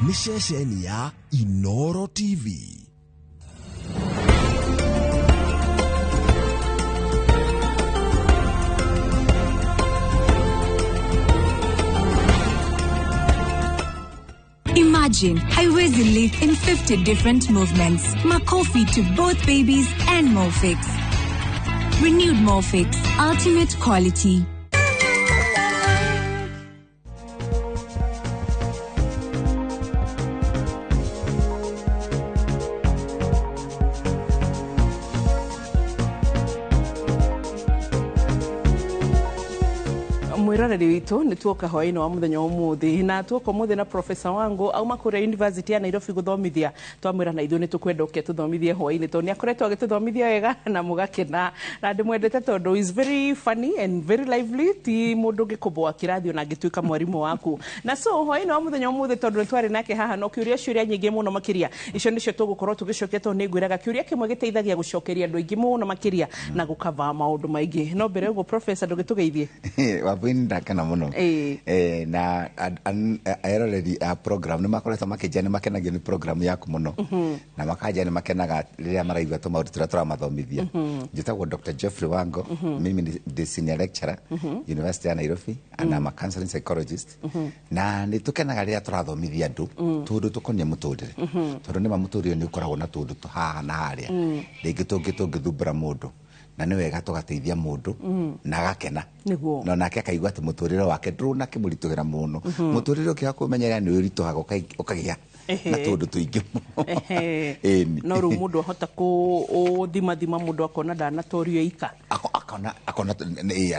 nĩ ceceni ya Inooro TV. Imagine haiwezi live in 50 different movements. Makofi to both babies and Morphix. Renewed Morphix, ultimate quality. Mwiroreri witu ni tuoka hwaini wa muthenya umuthi na tuoka umuthi na professor wangu auma kuria University ya Nairobi guthomithia twamwira na ithu ni tukwenda uke tuthomithie hwaini to ni akoretwo agituthomithia wega na mugakena na ndimwendete tondu is very funny and very lively ti mundu ngikubwa kirathio na ngituika mwarimu waku na so hwaini wa muthenya umuthi tondu twari nake haha no kiuria ciuria nyingi muno makiria icio nicio tugukorwo tugicokia to ni ngwiraga kiuria kimwe giteithagia gucokeria andu aingi muno makiria na gukava maundu maingi no mbere ugo professor ndugitugeithie ndakana muno na aeroreri a program ni makoretwo makijia ni makenagio ni program yaku muno na makajia ni makenaga riria maraigua to maundu turia turamathomithia njitagwo Dr. Jeffrey Wango mimi ni senior lecturer University ya Nairobi and I'm a counseling psychologist na ni tukenaga riria turathomithia andu tundu tukonie muturire tondu ni mamuturire ni ukoragwo na tundu haha na haria ringi tungithumbura mundu na ni wega tugateithia mundu na agakena no nake akaigua ati muturire wake ndruna kimuritugira muno muturire ukiga kumenyera ni urituhaga ukagia na tundu tuingi no ru mundu ahota ku thima mundu akona ndanatorio ika akona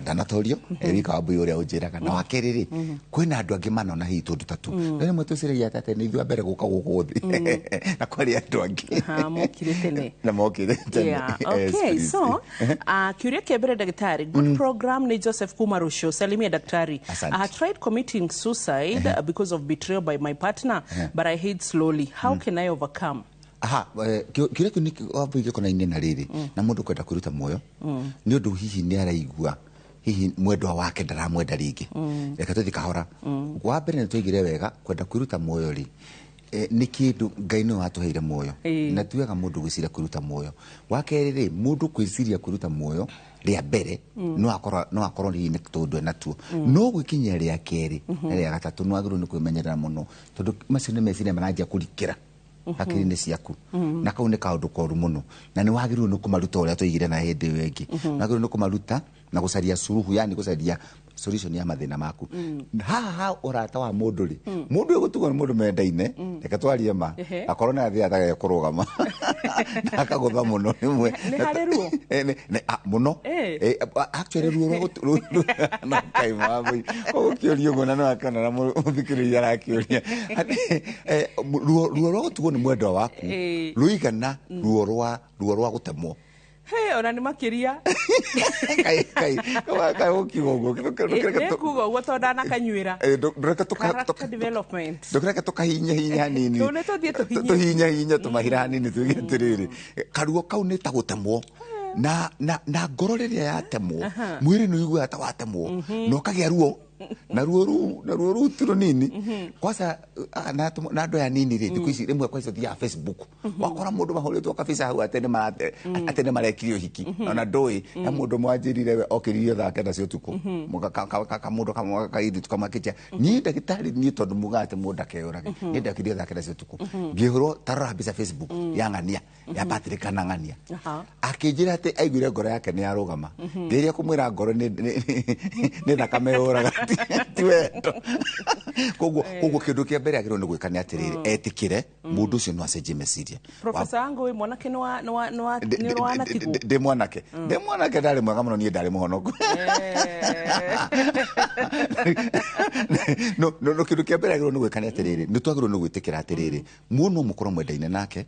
ndanatorio erika wabu uria unjiraga na wakeriri kwina andu angi manona hi tundu tatu ni mwetuciragia tate ni ithu mbere guka gukuthi na kwari andu angi mokire tene na mokire tene okay so kiuria kebere daktari good program ni Joseph Kumarusho salimia daktari I had tried committing suicide because of betrayal by my partner but I hate slowly how can I overcome kiuria kuni wabuige kona ine na riri na mundu kwenda kuruta moyo ni undu hihi ni araigua hihi mwendwa wake ndaramwenda ringi reka tuthi kahora wa mbere ni tuigire wega kwenda kuruta moyo ri ni kindu Ngai no atuheire moyo na tuyaga mundu gwicira kuruta moyo wa keriri mundu gwiciria kuruta moyo ria mbere no akorwo ni tondu na tuo no gwikinya ria keri ria gatatu no agiru ni kwimenyerera muno tondu macio ni meciria maranjia kurikira akiri-ini ciaku na kau ni kaundu koru muno na ni wagiru ni kumaruta uria tuigire na hindi wengi wagiru ni kumaruta na gucaria suruhu yani gucaria solution ya mathina maku ha urata wa mundu ri mundu egutugwo ni mundu mendaine reka twarie ma akorwo na thia ataga kurugama akagutha muno nimwe ni hareruo muno actually ruo na kai mabu okiurio ngona no akana na muthikiriria arakiuria ruo gutugwo ni mwendwa waku ruigana ruo rwa gutemwo ona ni makiria kai ukigogo kugo gutonda na kanywira reka development reka tukahinya nini tuhinya tumahira nini tugitiriri karuo kau ni ta gutemwo na ngoro riria yatemwo mwiri ni igua ta watemwo no kagia ruo na ruo tiro nini kwasa na ndo ya nini ri ndikuici rimwe kwa icio ya Facebook wakora mundu mahoretwo kabisa hau atene marekirio hiki na ndoi na mundu mwanjirire we okiririo thake na cio tuku muka mundu kama kaidi tukamakicha ni ndagitari ni tondu mugate mundu akeurage ni ndakirio thake na cio tuku ngihuro tarora bisa Facebook yangania ya Patrick Anangania akijira ati aiguire ngoro yake ni arugama ndiria kumwira ngoro ni ndakameuraga ti wendo koguo kindu kia mbere agirwo ni gwikani atiriri etikire mundu ucio no acenjie meciria professor wangu we mwanake no anatigu de mwanake ndari mwega muno nie ndari muhonoku no kindu kia mbere agirwo ni gwikani atiriri ni twagirwo ni gwitikira atiriri muno mukoro mwendaine nake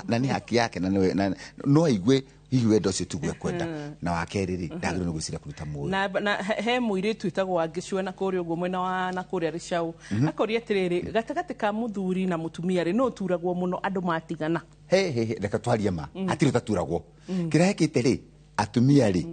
na ni haki yake na no aigwe hihi wendo cio tugwe kwenda na wakeriri ndagirwo ni gwiciria kuruta moyo na he muire twitagwo wangicua na kuria uguo mwena wa na kuria Ricau akoria atiriri gatagati ka muthuri na mutumia ri no turagwo muno andu matigana reka twarie ma atiri taturagwo kirahekite ri atumia ri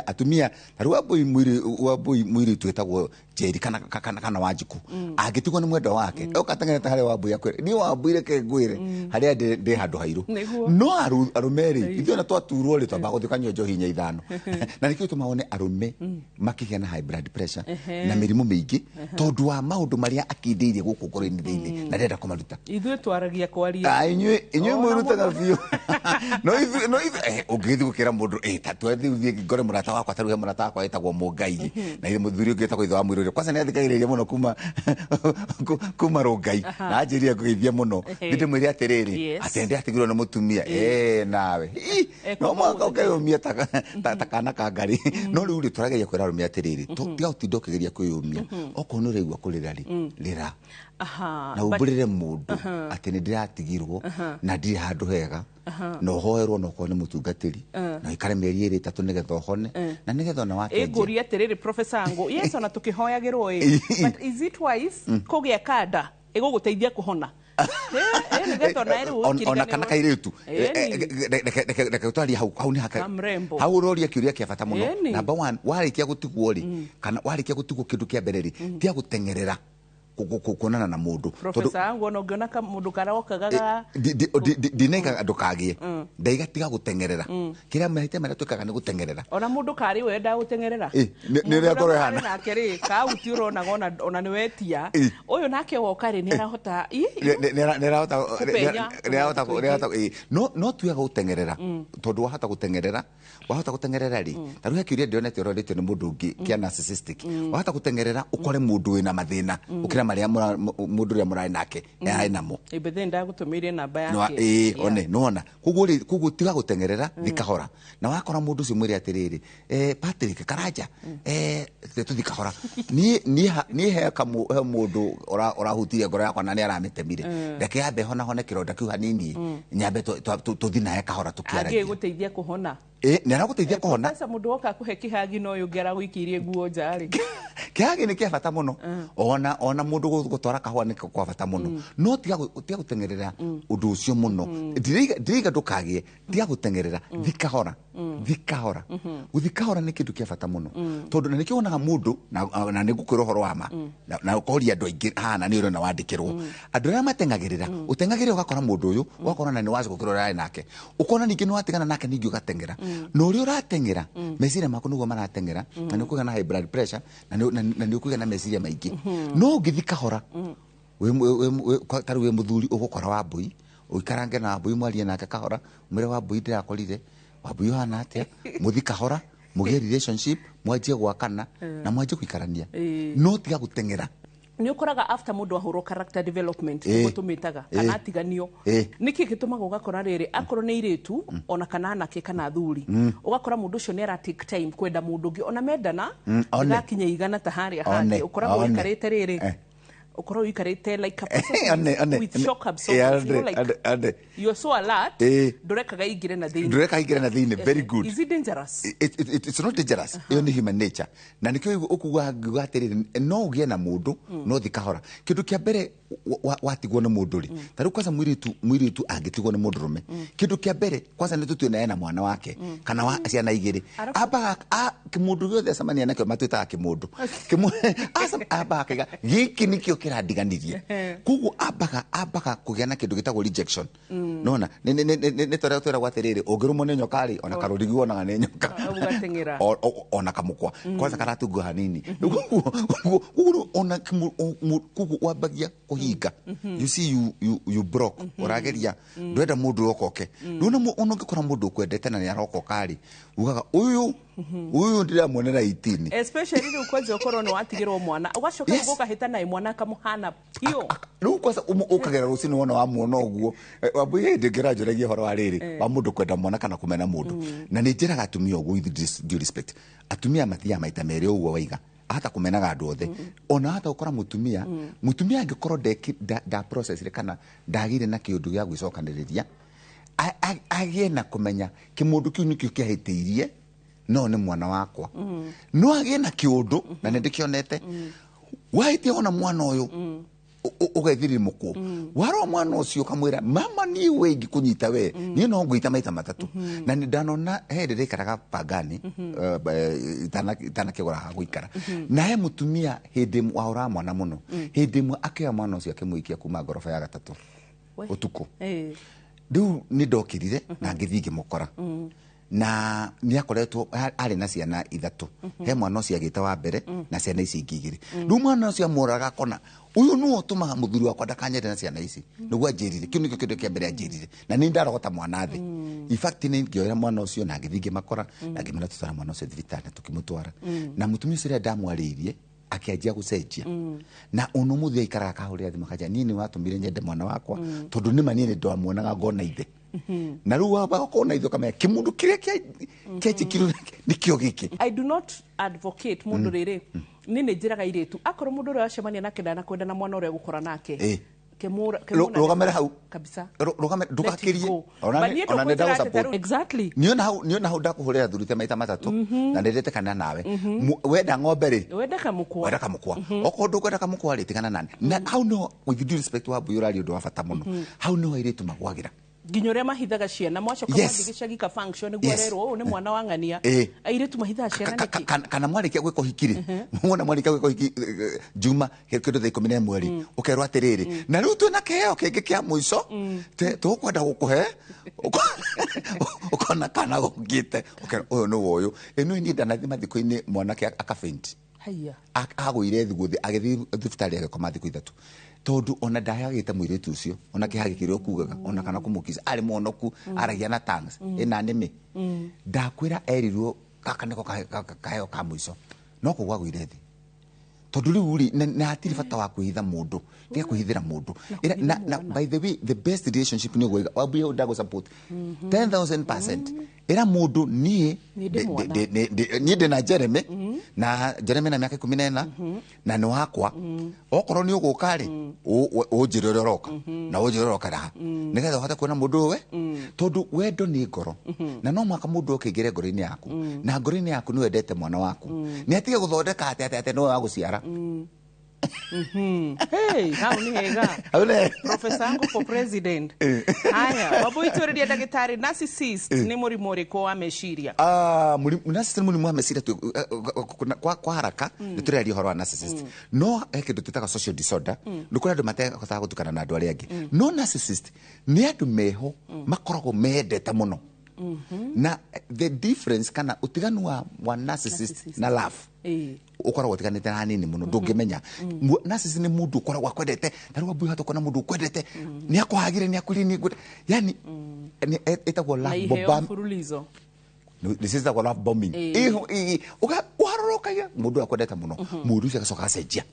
atumia taru wabui mwiri twetagwo Jerry kana Wanjiku agitigwo ni mwendo wake ukatengera hare wabui yakwe ni wabui reke ngwire hare ndi handu hairu no arumeri ithu na twaturwo ri twamba guthikanywa njohi hinya ithano na nikio tumaone arume makigĩa na high blood pressure na mirimu mingi tondu wa maundu maria akindĩirie guku ngoro-inĩ thĩinĩ na ndenda kumaruta ithuĩ twaragia kwaria inyuĩ mwĩrutaga biũ no ũngĩthiĩ gũkĩra mũndũ tatwethiĩ ũthiĩ ngore mũrata wakwa taruhe mũrata wakwa etagwo Mũngai na ithe mũthuri ũngĩ etagwo ithe wa Mwĩrũrĩ kwanza nĩ athikagĩrĩria mũno kuma Rongai na anjĩrĩria kũgeithia mũno ndĩmwĩre atĩrĩrĩ atende atigirwo nĩ mũtumia nawe no mwaka ũkeyũmia ta kana ka ngari no rĩu tũrageria kwĩra arũme atĩrĩrĩ tiga gũtinda ũkĩgeria kwĩyũmia okorwo nĩ ũraigua kũrĩra rĩra na ũmbũrĩre mũndũ atĩ nĩ ndĩratigirwo na ndirĩ handũ hega na ũhoerwo na okorwo nĩ mũtungatĩri na ikare mĩeri 3 nĩgetha ũhone na nĩgetha ona wakenja ngũria atĩrĩrĩ Professor Ango yes ona tũkĩhoyagĩrwo but is it wise kũgĩa kanda ĩgũgũteithia kũhona ona kana kairĩtu reke twaria hau nĩ hau ũroria kĩũria kĩa bata mũno number 1 warĩkia gũtigwo rĩ kana warĩkia gũtigwo kĩndũ kĩa mbere rĩ tia gũteng'erera kuonana na mundu Professor Ango no ngiona mundu karokaga dineka ndukagie ndaigatiga guteng'erera kiria mahite mara twikaga ni guteng'erera ona mundu kari wenda guteng'erera ni rekoro hana nake ri kauti urona ona ni wetia uyu nake woka ri ni arahota no tuyaga guteng'erera tondu wahota guteng'erera ri taru hekiuria ndionete urodetio ni mundu ungi kia narcissistic wahota guteng'erera ukore mundu wina mathina maria mundu ria murai nake ai namo ibethe ndagutumirie namba yake nona kugu tiga guteng'erera thikahora na wakora mundu ucio mwire atiriri Patrick Karanja tuthikahora ni he mundu orahutirie ngoro yakwa na ni aramitemire reke yambe hone kironda kiu hanini nyambe tuthina he kahora tukiaragia age guteithia kuhona ni araguteithia kuhona sasa mundu woka kuhe kihagi no uyu ngera guikirie nguo njari kihagi ni kia bata muno ona mundu gutwara kahua ni kwa bata muno no tiga guteng'erera undu ucio muno ndiriga ndukagie tiga guteng'erera thikahora guthikahora ni kindu kia bata muno tondu na nikio onaga mundu na ni ngukwira uhoro wa ma na ukoria andu aingi hana ni urona wandikirwo andu aria mateng'agirira uteng'agirira ugakora mundu uyu ugakora na ni wazi gukirora nake ukona ningi ni watigana nake ningi ugateng'era no uri urateng'era meciria maku niguo marateng'era na ni ukugana high blood pressure na ni ukugana meciria maingi no ngithikahora taru we muthuri ugukora Wambui uikarange na Wambui mwarie nake kahora mwire Wambui ndirakorire Wambui hana atia muthikahora mugie relationship mwanjie gwakana na mwanjie kuikarania no tiga guteng'era ni ukuraga after mundu ahurwo character development gutumitaga kana atiganio niki gitumaga ugakora riri akoro ni iritu ona kana anake kana thuri ugakora mundu ucio ni ara take time kwenda mundu ngi ona mendana ngakinya igana ta haria handi ukora wikarite riri ukora wikarite like a person with shock absorption like you're so alert ndurekaga ingire na thini very good is it dangerous it's not dangerous iyo ni human nature na nikio ukugwa gwatiriri no ugie na mundu no thikahora kindu kia mbere watigwo na mundu ri taru kwanza mwiritu angitigwo na mundu rume kindu kia mbere kwanza ni tutue na mwana wake kana wa ciana igiri aba kimundu giothe samania nakio matwitaga kimundu aba akiga giki nikio kirandiganirie kugu abaga kugia na kindu gitagwo rejection nona ni twera gwatiriri ungirumo ni nyokari ona karurigi wonaga ni nyoka ona kamukwa kwanza karatungu hanini kugu ona kugu wabagia kuhinga you see you broke urageria ndwenda mundu rokoke nuna ono ngikora mundu kwendete na ni arokoka ri ugaga uyu ndiramuonera 18 especially ri ukwaje okoro no watigirwo mwana ugacoka guka hita na mwana kamuhana pio riu kwanza ukagera rucini wona wa muona uguo Wambui ndingirajoragia horo wa riri wa mundu kwenda mwana kana kumena mundu na ni njiraga atumia uguo with due respect atumia matia maita meri uguo waiga hata kumenaga andu othe ona hata ukora mutumia angikorwo da process re kana ndagire na kiundu gya gwicokaniriria agie na kumenya kimundu kiu nikio kiahitiirie no ni mwana wakwa no agie na kiundu na ndikionete waitie ona mwana uyu ugethiri muko waro mwana ucio kamwira mama ni wengi kunyita we ni no ngwita maita matatu na ni ndanona rä karaga pagani itana kigora ha guikara na he mutumia hindi waura mwana muno hindi mwe akea mwana ucio akimwikia kuma ngorofa ya gatatu utuku riu ni ndokirire na ngithii ngimukora na ni akoretwo ari na ciana ithatu he mwana ucio agita wa mbere na ciana ici ingigiri riu mwana ucio amuraga kona uyu nuo tumaga muthuri wakwa ndakanyende na ciana ici niguo anjirire kiu nikio kindu kia mbere anjirire na ni ndarogota mwana thi in fact ni ngioera mwana ucio na ngithii ngimakora na ngimena tutara mwana ucio thibitari tukimutwara na mutumia ucio ndamwaririe akianjia gucenjia na uno muthia ikara kahurira thimu kaja nini watumire nyende mwana wakwa tondu ni manini ndamwonaga ngona ithe na riu waba kona ithe kama kimundu kiria kiachikiru nikio giki. I do not advocate mundu riri nini njiraga iritu akoro mundu uri acemania nake ndana kwenda na mwana uri gukora nake rogamere hau kabisa rogamere ndugakirie ona ndenda support exactly niona hau ndakuhurira thurite maita matatu na ndendete kana nawe wenda ng'ombe ri wenda kamukwa okondo kwenda kamukwa ri tigana nani na hau no with due respect wa buyurari undu wa bata muno hau no iritu magwagira ginyore mahithaga ciana mwacoka mwathigicagi ka function niguo rero ni mwana wa ng'ania airitu mahithaga ciana niki kana mwarikia gwiko hikiri mwona mwarikia gwiko hiki juma kindu thaa 11 ukerwa atiriri na riu twina keheo kingi kia muico tukwenda gukuhe ukona kana gukite uyu ni uyu inu ni ndanathi mathiko-ini mwanake akafaint haya agwire thiguthi agithi thibitari agikoma thiko ithatu tondu ona ndahagite mwiritu ucio ona kihagikire kugaga ona kana kumukisa ari monoku aragia na tongues ina nimi ndakwira erirwo kaka niko kaheo ka muico no kugwa gwire thi tondu riu ri na atiri bata wa kwihitha mundu tia kwihithira mundu na by the way the best relationship ni gwiga wabu ndago support 10,000% era mundu ni na Jeremy na Jeremy na miaka 14 na ni wakwa okoro ni ugukari ujirororoka na ujiroroka raha nigetha hota kuona mundu we tondu wendo ni ngoro na no mwaka mundu okigire ngoro-ini yaku na ngoro-ini yaku ni wendete mwana waku ni atige guthondeka ate no wa guciara hey hau ni hega professor angu for president haya wabuituriria ndagitari narcissist ni murimu uriku wa meciria narcissist ni murimu wa meciria kwa haraka nituriari horo wa narcissist no kindu tutaga social disorder nukuri andu matehota gutukana na andu aria angi no narcissist ni andu meho makoragwo mendete muno na the difference kana utiganu wa narcissist na love ukoragwo tiganite na hanini muno ndungimenya narcissist ni mundu ukoragwo akwendete tari wabu hato kona mundu ukwendete ni akwagire ni akulini yani etagwo love bombing this is the love bombing uharorokaga mundu akwendete muno mundu ucio agacoka acenjia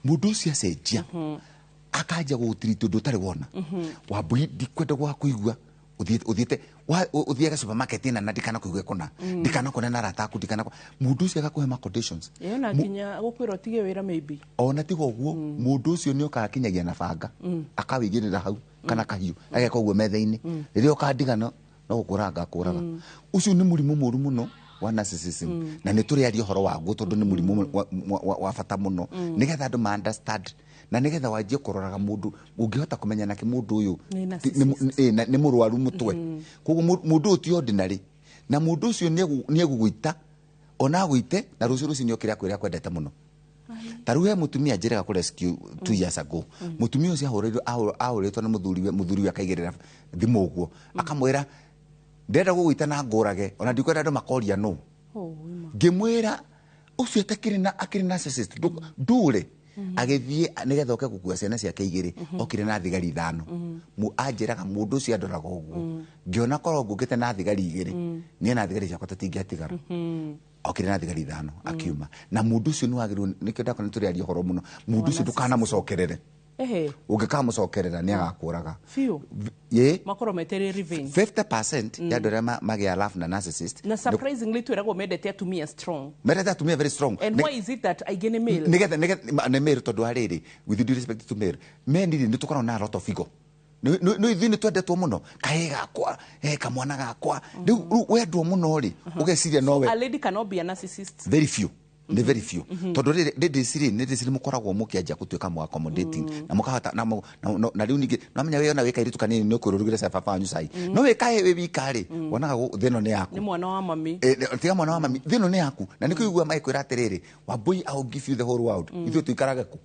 mundu ucio acenjia akaja gutreat undu tari wona wabu ndikwenda gwa kuigua uthiete uthiaga supermarket na ndikana kuigwe kuna ndikana kuna na rataku ndikana mundu ucio agakuhe ma conditions na kinya gukwira tige wira maybe ona tigo guo mundu ucio ni okakinyagia na banga akawigirira hau kana kahiu ageka uguo metha-ini riria ukandigana no gukuranga kuraga ucio ni murimu muru muno wa narcissism na ni turi ari horo waguo tondu ni murimu wa bata muno nigetha andu ma understand na nigetha wajie kuroraga mundu ungihota kumenya nake mundu uyu ni murwaru mutwe koguo mundu uti ordinary na mundu ucio ni egugwita ona gwite na rucio rucio kira kwira kwendete muno taru he mutumia njiraga ku rescue 2 years ago mutumia ucio ahuritwo na muthuri akaigirira thimu uguo akamwira ndenda gugwita na ngurage ona ndikwenda andu makoria no ngimwira ucio etekire na akiri narcissist ndure agithie nigetha oke gukua ciana ciake igiri okire na thigari 5 anjiraga mundu ucio andoraga uguo ngiona korwo ngukite na thigari igiri ni na thigari ciakwa tatingiatigara okire na thigari 5 akiuma na mundu ucio ni wagirwo nikio ndakona turi ari horo muno mundu ucio ndukana mucokerere ungikamucokerera ni agakuraga makoro metere revenge 50% ya ndore magia laugh na narcissist na surprisingly twiragwo mendete atumia strong very strong and why is it that aigene male nigetha ne male tondu hariri with due respect to male men ni tukorana na lot of ego no ithini twendetwo muno kae gakwa kamwana gakwa riu wendwo muno ri ugeciria nowe a lady cannot be a narcissist very few nĩ very few tondũ rĩndĩ mũkoragwo mũkĩanjia gũtuĩka mũ accommodating na mũkahota na rĩu ningĩ no menya wewe na wĩka iritu kanini nĩ ũkũrũrugĩra baba wanyu cai no wĩka wĩ wika rĩ wonaga thĩno nĩ yaku nĩ mwana wa mami tiga mwana wa mami thĩno nĩ yaku na nĩ kũigua magĩkwĩra atĩrĩrĩ Wambui I'll give you the whole world ithuĩ tũikarage kũ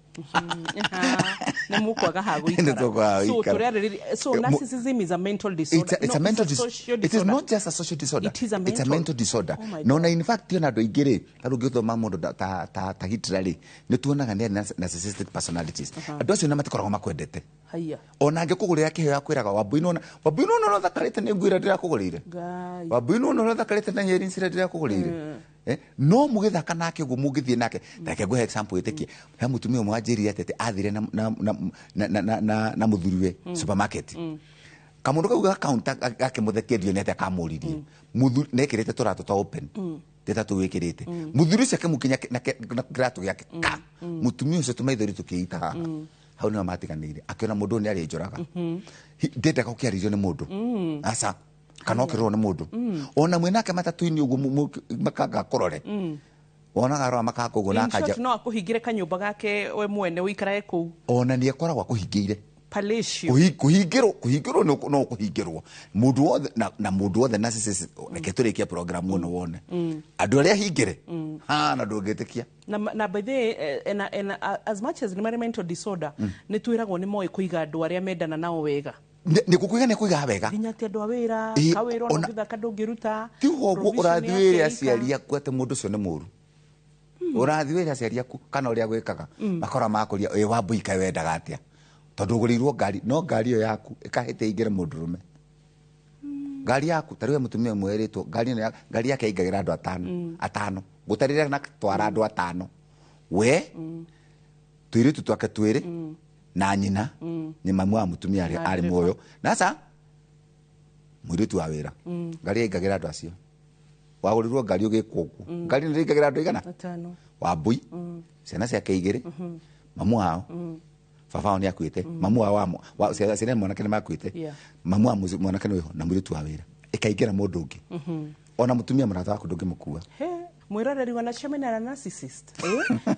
nĩ mũkwaga ha gũikara so narcissism is a mental disorder. It's a mental disorder. It is not just a social disorder. It is a mental disorder. Oh no, na in fact you na andũ aingĩ rĩ arũngĩthoma mũndũ ta Hitler rĩ nĩ tuonaga nĩ narcissistic personalities andũ acio nĩ matikoragwo makwendete haya ona angĩkũgũrĩra kĩheo akwĩraga Wambui no thakarĩte nĩ ngwĩra ndĩrakũgũrĩire Wambui no thakarĩte na nyeri ncira ndĩrakũgũrĩire no mũgĩthaka nake ũguo mũngĩthiĩ nake reke ngũhe example ĩtĩkie he mũtumia ũmwe wanjĩrire atete athire na mũthuriwe supermarket kamundu kau account akĩmũthekerio nĩ akamũririe mũthuri nekĩrĩte tũratũ ta open teta tũwĩkĩrĩte mũthuri ũcio akĩmũkinya na kĩratũ gĩake ka mũtumia ũcio tũmaithori tũkĩitaga hau nĩo matiganĩire akĩona mũndũ nĩ arĩ njoraga ndendaga ũkĩarĩrio nĩ mũndũ aca kana ũkĩrorwo nĩ mũndũ ona mwĩnake matatu-inĩ ũguo makanga kũrore wonaga arora makanga ũguo na akanja no akũhingĩre kanyũmba gake we mwene ũikarae kũu ona nĩ akoragwo akũhingĩire Palacio kuhingĩrwo no kuhingĩrwo mũndũ wothe na mũndũ wothe na sisi reke tũrĩkie program ĩno wone andũ arĩa hingĩre na ndũngĩtĩkia na by the way as much as mental disorder nĩ twĩragwo nĩ moĩ kũiga andũ arĩa mendana nao wega nĩ kũkũiga nĩ kũiga wega nginya ti andũ a wĩra kawĩra ona gũthaka ndũngĩruta ti ũguo ũrathiĩ wĩra aciari aku atĩ mũndũ ũcio nĩ mũru ũrathiĩ wĩra aciari aku kana ũrĩa gwĩkaga makora makũria ĩ Wambui kaĩ wendaga atĩa tondũ ũgũrĩirwo ngari no ngari ĩyo yaku ĩkahĩte ingĩre mũndũrũme ngari yaku ta rĩu mũtumia ũmwe erĩtwo ngari yake ĩingagĩra andũ atano gũtarĩra na twara andũ atano we tũirĩtu twake twĩrĩ na nyina nĩ mamu wa mũtumia arĩ muoyo na sa mũirĩtu wa wĩra ngari ĩingagĩra andũ acio wagũrĩirwo ngari ũgĩkwo ũguo ngari nĩ ĩingagĩra andũ igana atano Wambui ciana ciake igĩrĩ mamu wao baba wao nĩ akuĩte mamu wao ciana mwanake nĩ makuĩte mamu wa mwanake nĩ na mũirĩtu wa wĩra ĩkaingĩra mũndũ ũngĩ ona mũtumia mũrata waku ndũngĩmũkua mwĩroreri wanacemania na narcissist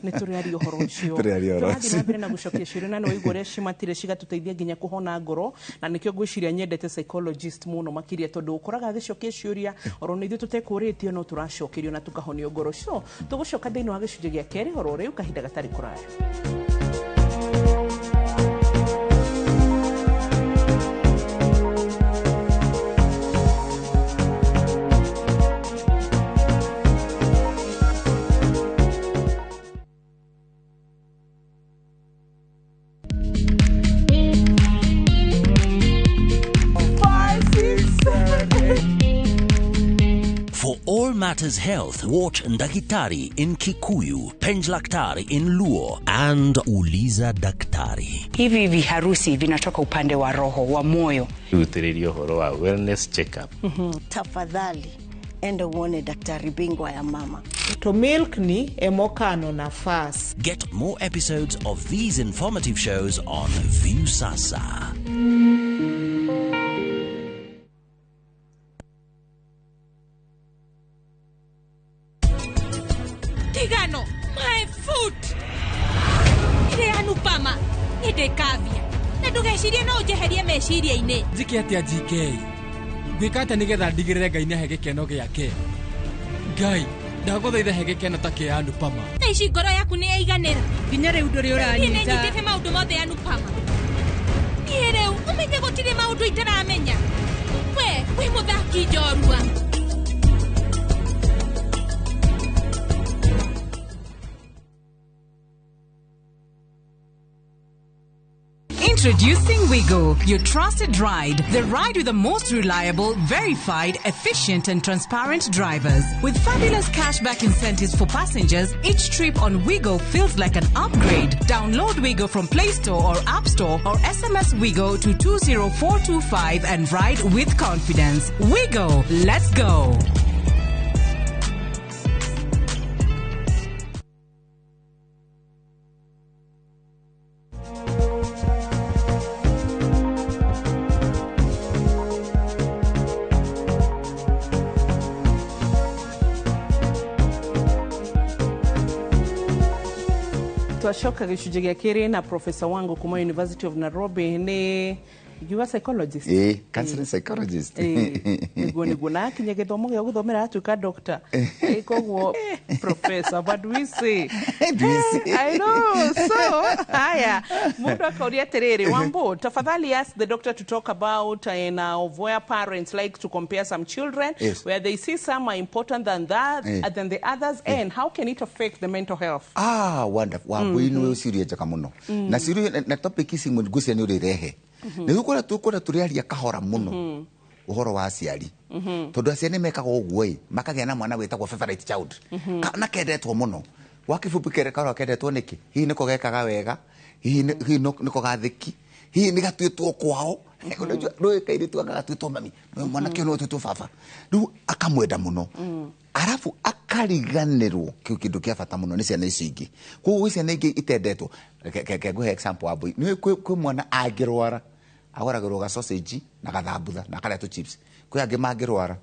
nĩ tũrĩaria ũhoro ũcio tũrathiĩ na mbere na gũcokia ciũria na nĩ waigua ũrĩa cimatire cigatũteithia nginya kũhona ngoro na nĩkĩo ngwĩciria nyendete psychologist mũno makĩria tondũ ũkoraga agĩcokia ciũria oro na ithuĩ tũtekũrĩtio no tũracokerio na tũkahonio ngoro so tũgũcoka thĩinĩ wa gĩcunjĩ gĩa kerĩ horo rĩu kahinda gatarĩ kũraya For all matters health, watch Ndakitari in Kikuyu, Penjlaktari in Luo, and Uliza Daktari. Hivi viharusi vinatoka upande wa roho, wa moyo. Uthiririo horo wa wellness check-up. Tafadhali, enda uone daktari bingwa ya mama. To milk ni emokano na fast. Get more episodes of these informative shows on View Sasa. Tigano, my foot! Ire anupama, ide kavia. Na ndũgecirie no ũnjeherie meciria-inĩ. Njike atĩa GK? Ngwĩka atĩa nĩgetha ndigĩrĩre Ngai nĩahe gĩkeno gĩake? Ngai, ndagũthaitha he gĩkeno ta kĩa Anupama. Na ici ngoro yaku nĩ yaiganĩra. Nginya rĩu ndũrĩ ũranyita. Nĩ nyitĩte maũndũ mothe ya Anupama. Niĩ rĩu, ũmenye gũtirĩ maũndũ itaramenya. We mũthaki njorua. Introducing Wigo, your trusted ride. The ride with the most reliable, verified, efficient and transparent drivers. With fabulous cashback incentives for passengers, each trip on Wigo feels like an upgrade. Download Wigo from Play Store or App Store or SMS Wigo to 20425 and ride with confidence. Wigo, let's go. twashoka gicunjĩ gĩa kĩrĩ na Professor Wangu kuma University of Nairobi ni you are psychologist counseling psychologist niguo na kinya gĩthomo gĩa gũthomera atuĩka doctor koguo professor what do we say I know so haya mundu akauria atĩrĩrĩ Wambo tafadhali ask the doctor to talk about of where parents like to compare some children where they see some are important than that than the others and how can it affect the mental health wonderful Wambo ino siria jaka muno na siria na topic isi mungusia ni urirehe nä tukå tå aria kahora muno uhoro wa aciari tondu aciari mekaga uguo makagĩa na mwana wĩtagwo favorite child na kendetwo muno wakifupi kere kahora kendetwo niki hihi niko gekaga wega hihi niko gathiki hihi ni gatuĩtwo kwao no kaire tu agatuĩtwo mami mwana kĩo no tuĩtwo baba rĩu akamwenda muno arafu akariganĩrwo kĩndũ kĩa bata muno nĩ ciana ici ingĩ koguo ciana ingĩ itendetwo nguhe example wa boy nĩ kwĩ mwana angĩrwara agoragĩrwo ga sausage na gathambutha na karĩa chips kwĩ angĩ mangĩrwara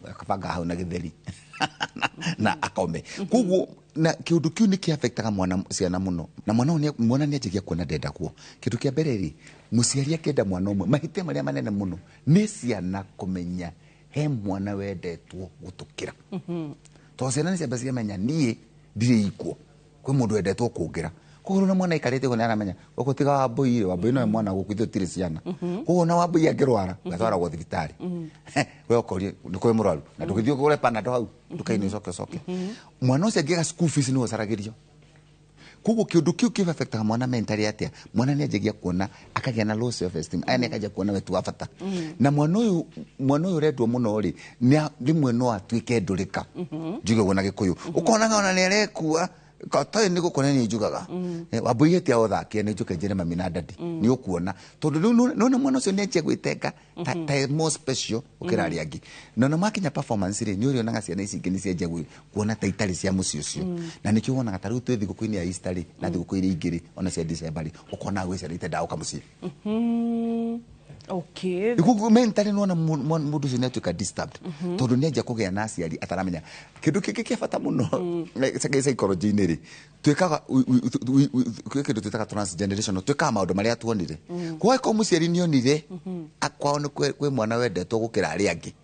akabanga hau na gĩtheri na akome koguo na kĩndũ kĩu nĩ kĩafectaga mwana ciana muno na mwana nĩ anjagia kuona ndenda kuo kĩndũ kĩa mbere rĩ mũciari akenda mwana ũmwe mahĩtia marĩa manene muno nĩ ciana kũmenya he mwana wendetwo gutukira to ciana nĩ ciamba ciamenya niĩ ndirĩ ikuo kwĩ mũndũ wendetwo kũngira koguo na mwana ikarĩte go nĩ aramenya ũkũ tiga Wambui no mwana gũkũ tire ciana koguo na Wambui angĩrwara gatwaragwo thibitarĩ we ũkorie nĩ kwĩ mũrwaru na ndũgĩthiĩ kũgũra panadol hau nduka-inĩ coke mwana ũcio angĩga school fees nĩ ũcaragĩrio koguo kĩndũ kĩu kĩbafectaga mwana mentally atia mwana nĩ anjagia kuona akagĩa na low self esteem aya nĩ akajia kuona wetu wa bata na mwana ũyũ ũrendwo mũno rĩ rĩmwe no atuĩke ndũrĩka njuge gona Gĩkũyũ ũkonaga ona nĩ arekua Kata ni gukona ni njugaga Wambui tia othakia ni njuke njire mami na dadi ni ukuona tondu no mwana ucio ni nje gwiteka ta more special ukira ari angi no makinya performance ri ni uri ona ciana ici ingi ni cenje kuona ta itari cia muci ucio na nikio wona gataru tu thiguku-ini ya Easter ri na thiguku iri ingiri ona cia December ri ukona gwicarite ndawa kamuci okay ikugu mentally no na mundu ucio ni atuika disturbed tondu ni nje kugea na aciari ataramenya kindu kiki kia bata muno psychology ni ri twikaga kindu twitaga transgenerational twikaga maundu maria tuonire kwa ko muciari ni onire akwao ni kwe mwana wendetwo gukira ari angi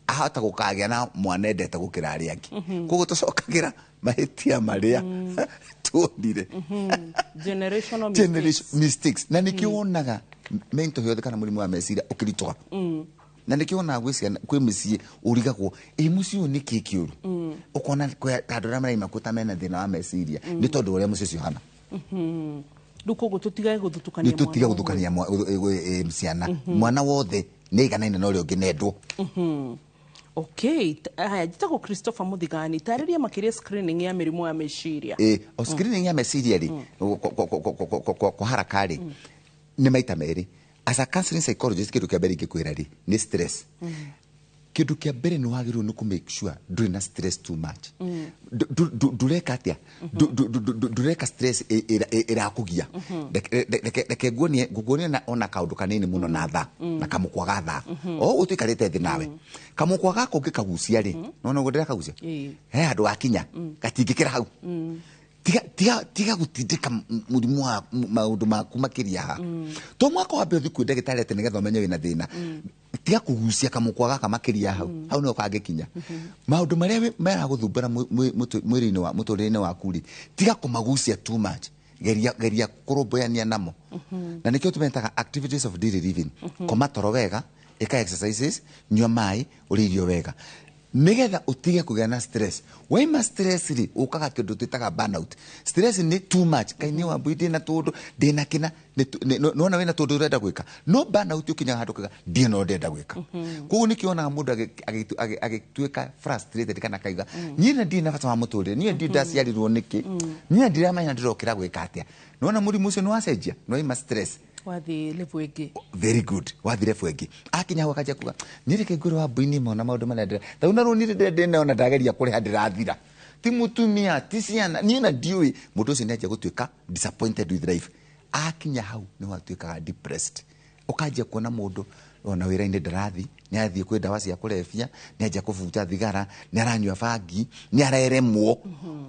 ahota gukagĩa na mwana endete gukira ari angi koguo tucokagira mahitia maria tuonire generational mistakes na nikionaga mental health kana mũrimũ wa meciria ũkĩritũha na nikĩona gwĩciana kwĩ mĩciĩ ũrigagwo mũciĩ ũyũ nĩ kĩĩ kĩũru ũkona andũ arĩa maraima kũta mena thĩna wa meciria nĩ tondũ ũrĩa mũciĩ ũcio ũhana koguo tũtige gũthukania ciana mwana wothe nĩ aiganaine na ũrĩa ũngĩ nendwo okay haya jitako Christopher Muthigani tarĩria makĩria screening ya mĩrimũ ya meciria screening ya meciria ri kwa haraka ri ni maita meri as a counseling psychologist kindu kia mbere ingĩkwĩra ri ni stress kindu kia mbere ni wagĩrĩirwo ni ku make sure ndũrĩ na stress too much ndureka atia ndureka stress ĩrakũgia reke nguonie ona kaũndũ kanini mũno na tha na kamũkwa ga tha ũtũikarĩte thĩ nawe kamũkwa gako ũngĩkagucia rĩ nona ũguo ndĩrakagucia he handũ hakinya gatingĩkĩra hau tiga gutindika mũrimũ wa maũndũ maku makĩria ha to mwaka wa mbere thiku ndagĩtarĩ ati nĩgetha ũmenye wĩna thĩna tiga kũgucia kamũkwa gaka makĩria hau nĩho kangĩkinya maũndũ marĩa maragũthumbũra mwĩrĩ-inĩ wa mũtũrĩre-inĩ waku rĩ tiga kũmagucia too much geria kũrũmbũyania namo na nĩkĩo tũmetaga activities of daily living koma toro wega ĩka exercises nyua maĩ ũrĩa irio wega nigetha utige kugĩa na stress waima stress ri ukaga kindu twitaga burnout stress ni too much kaini Wambui ndina tundu ndina kina nona wena tundu urenda gwika no burnout ukinya handu kaga ndina ndenda gwika koguo nikionaga mundu agituika frustrated kana kaiga nyina ndina bata wa muturire niĩ ndaciarirwo niki nyina ndiramenya ndirokira gwika atia nona mũrimũ ũcio ni wacenjia no ima stress wathi level ĩngĩ very good wathi level ĩngĩ akinya wakaja kuga nireke ngũrũ Wambui ni mona maũndũ marĩa tauna rũnire ndĩna ndageria kũrĩha ndĩrathira ti mutumia ti ciana niĩ na ndiũĩ mũndũ ũcio nĩ anjia gũtuĩka disappointed with life akinya hau nĩ watuĩkaga depressed ũkanjia kuona mũndũ ona wira-inĩ ndarathi nĩ athiĩ kwĩ ndawa cia kũrebia nĩ anjia kũbuta thigara nĩ aranyua bangi nĩ areremwo